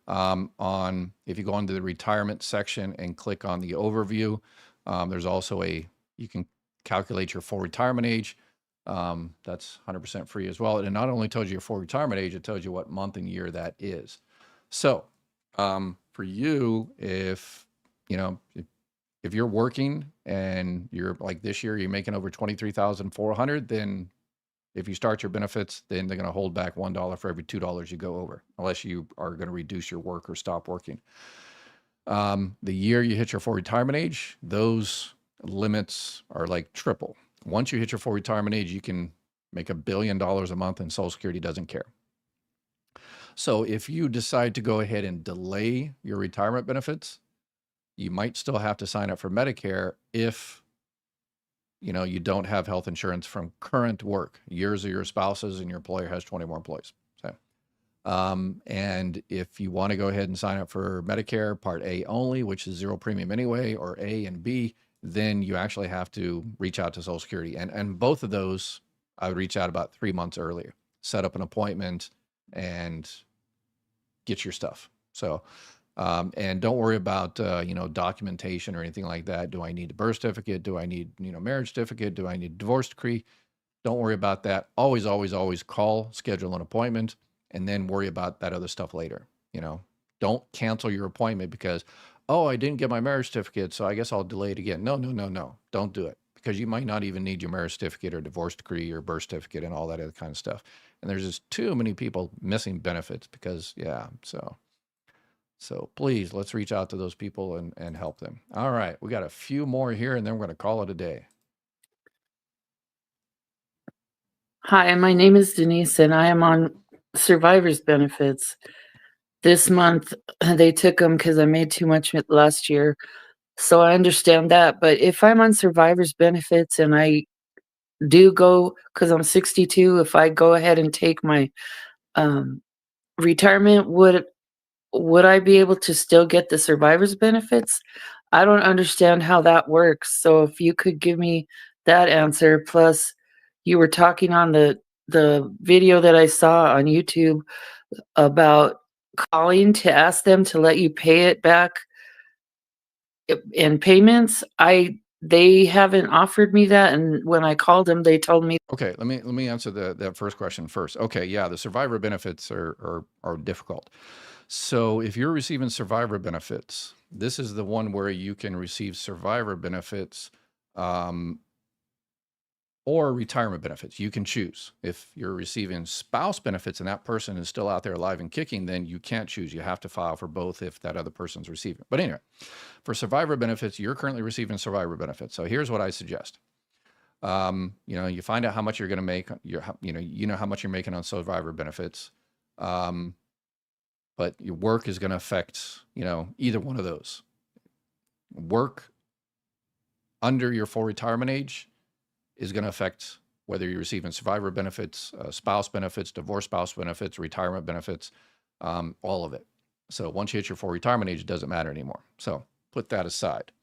If you go into the retirement section and click on the overview, there's also you can calculate your full retirement age. That's 100% free as well. And it not only tells you your full retirement age, it tells you what month and year that is. So for you, if you're working and you're like this year, you're making over 23,400, then if you start your benefits, then they're going to hold back $1 for every $2 you go over, unless you are going to reduce your work or stop working. The year you hit your full retirement age, those limits are like triple. Once you hit your full retirement age, you can make $1 billion a month and Social Security doesn't care. So if you decide to go ahead and delay your retirement benefits, you might still have to sign up for Medicare if you don't have health insurance from current work, years of your spouses, and your employer has 20 more employees. So, and if you want to go ahead and sign up for Medicare Part A only, which is zero premium anyway, or A and B, then you actually have to reach out to Social Security. And both of those, I would reach out about 3 months earlier, set up an appointment, and get your stuff. So, and don't worry about, documentation or anything like that. Do I need a birth certificate? Do I need, marriage certificate? Do I need a divorce decree? Don't worry about that. Always, always, always call, schedule an appointment, and then worry about that other stuff later. Don't cancel your appointment because, oh, I didn't get my marriage certificate, so I guess I'll delay it again. No, no, no, no. Don't do it, because you might not even need your marriage certificate or divorce decree or birth certificate and all that other kind of stuff. And there's just too many people missing benefits because, so please, let's reach out to those people and help them. All right, we got a few more here, and then we're going to call it a day. Hi, my name is Denise, and I am on survivor's benefits. This month, they took them because I made too much last year. So I understand that. But if I'm on survivor's benefits and I do go, because I'm 62, if I go ahead and take my retirement, would I be able to still get the survivor's benefits? I don't understand how that works. So if you could give me that answer, plus you were talking on the video that I saw on YouTube about calling to ask them to let you pay it back in payments. They haven't offered me that, and when I called them, they told me. Okay, let me answer that first question first. Okay, yeah, the survivor benefits are difficult. So if you're receiving survivor benefits, this is the one where you can receive survivor benefits or retirement benefits. You can choose. If you're receiving spouse benefits and that person is still out there alive and kicking, then you can't choose. You have to file for both if that other person's receiving. But anyway, for survivor benefits, you're currently receiving survivor benefits. So here's what I suggest. You find out how much you're going to make. You know how much you're making on survivor benefits. But your work is going to affect, either one of those. Work under your full retirement age is going to affect whether you're receiving survivor benefits, spouse benefits, divorce spouse benefits, retirement benefits, all of it. So once you hit your full retirement age, it doesn't matter anymore. So put that aside.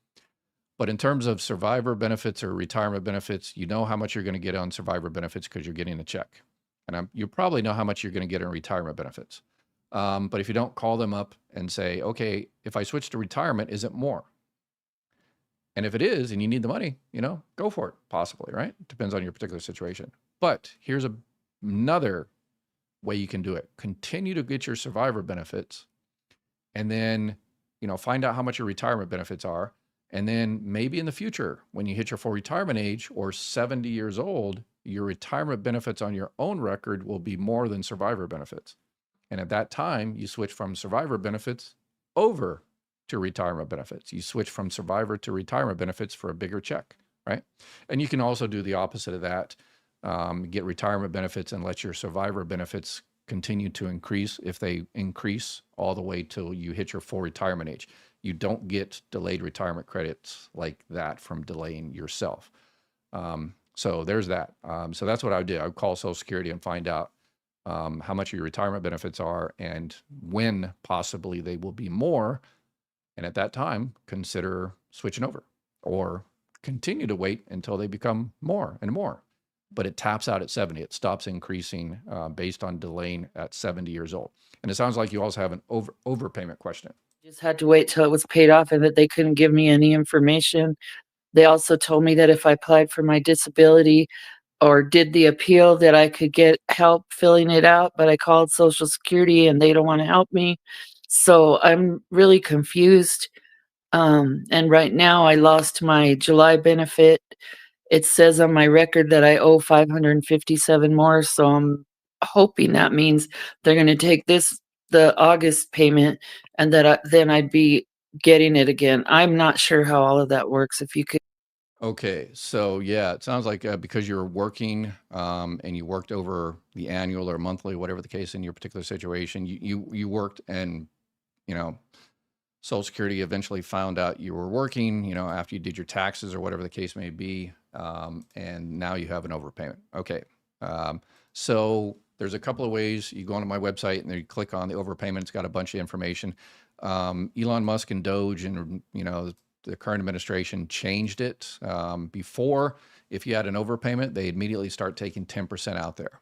But in terms of survivor benefits or retirement benefits, you know how much you're going to get on survivor benefits because you're getting a check. And you probably know how much you're going to get in retirement benefits. But if you don't call them up and say, okay, if I switch to retirement, is it more? And if it is, and you need the money, go for it, possibly, right? Depends on your particular situation. But here's another way you can do it. Continue to get your survivor benefits, and then, find out how much your retirement benefits are. And then maybe in the future, when you hit your full retirement age or 70 years old, your retirement benefits on your own record will be more than survivor benefits. And at that time, you switch from survivor benefits over to retirement benefits. You switch from survivor to retirement benefits for a bigger check, right? And you can also do the opposite of that, get retirement benefits and let your survivor benefits continue to increase if they increase all the way till you hit your full retirement age. You don't get delayed retirement credits like that from delaying yourself. So there's that. So that's what I would do. I would call Social Security and find out how much your retirement benefits are and when possibly they will be more. And at that time, consider switching over or continue to wait until they become more and more. But it taps out at 70. It stops increasing based on delaying at 70 years old. And it sounds like you also have an overpayment question. Just had to wait till it was paid off and that they couldn't give me any information. They also told me that if I applied for my disability or did the appeal that I could get help filling it out, but I called Social Security and they don't want to help me. So I'm really confused. And right now I lost my July benefit. It says on my record that I owe 557 more. So I'm hoping that means they're going to take the August payment, and that then I'd be getting it again. I'm not sure how all of that works. If you could. Okay, so yeah, it sounds like because you're working and you worked over the annual or monthly, whatever the case in your particular situation, you worked and, you know, Social Security eventually found out you were working, you know, after you did your taxes or whatever the case may be, and now you have an overpayment. Okay, so there's a couple of ways. You go onto my website and then you click on the overpayment. It's got a bunch of information. Elon Musk and Doge and, you know, the current administration changed it. Before, if you had an overpayment, they immediately start taking 10% out there.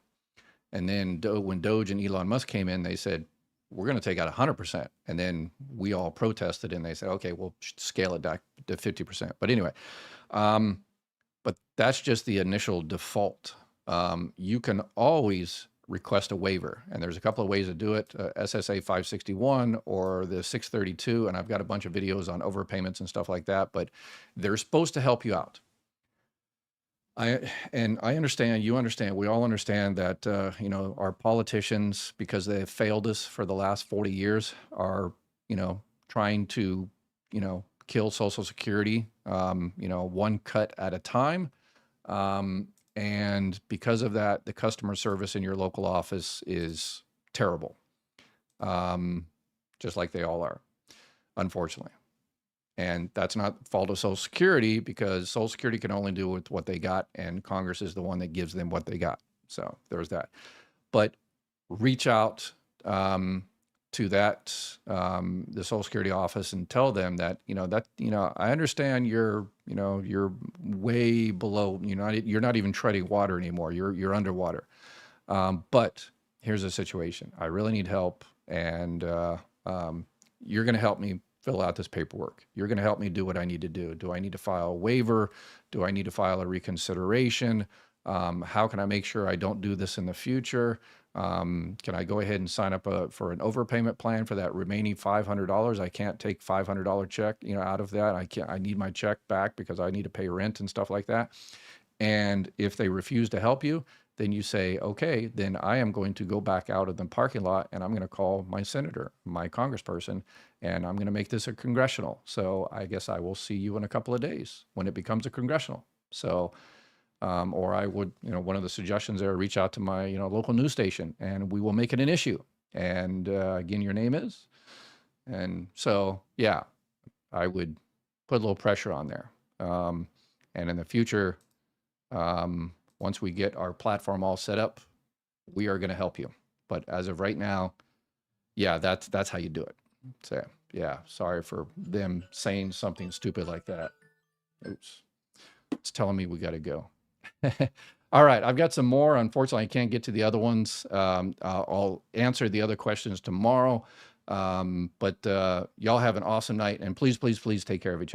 And then when Doge and Elon Musk came in, they said, we're going to take out 100%. And then we all protested and they said, okay, we'll scale it back to 50%. But anyway, but that's just the initial default. You can always request a waiver, and there's a couple of ways to do it, SSA 561 or the 632, and I've got a bunch of videos on overpayments and stuff like that, but they're supposed to help you out. I understand, you understand, we all understand that, you know, our politicians, because they have failed us for the last 40 years, are, you know, trying to, you know, kill Social Security, you know, one cut at a time. And because of that, the customer service in your local office is terrible, just like they all are, unfortunately. And that's not the fault of Social Security, because Social Security can only do with what they got, and Congress is the one that gives them what they got. So there's that. But reach out to that the Social Security office and tell them that, you know, I understand you're way below, you're not even treading water anymore. You're underwater. But here's the situation. I really need help, and you're going to help me fill out this paperwork. You're going to help me do what I need to do. Do I need to file a waiver? Do I need to file a reconsideration? How can I make sure I don't do this in the future? Can I go ahead and sign up for an overpayment plan for that remaining $500? I can't take $500 check, you know, out of that. I need my check back because I need to pay rent and stuff like that. And if they refuse to help you, then you say, okay, then I am going to go back out of the parking lot and I'm going to call my senator, my congressperson, and I'm going to make this a congressional. So I guess I will see you in a couple of days when it becomes a congressional. So, or I would, you know, one of the suggestions there, reach out to my, you know, local news station and we will make it an issue. And again, your name is. And so, yeah, I would put a little pressure on there. And in the future, once we get our platform all set up, we are going to help you. But as of right now, yeah, that's how you do it. So, yeah, sorry for them saying something stupid like that. Oops. It's telling me we got to go. All right, I've got some more. Unfortunately, I can't get to the other ones. I'll answer the other questions tomorrow. But y'all have an awesome night. And please, please, please take care of each other.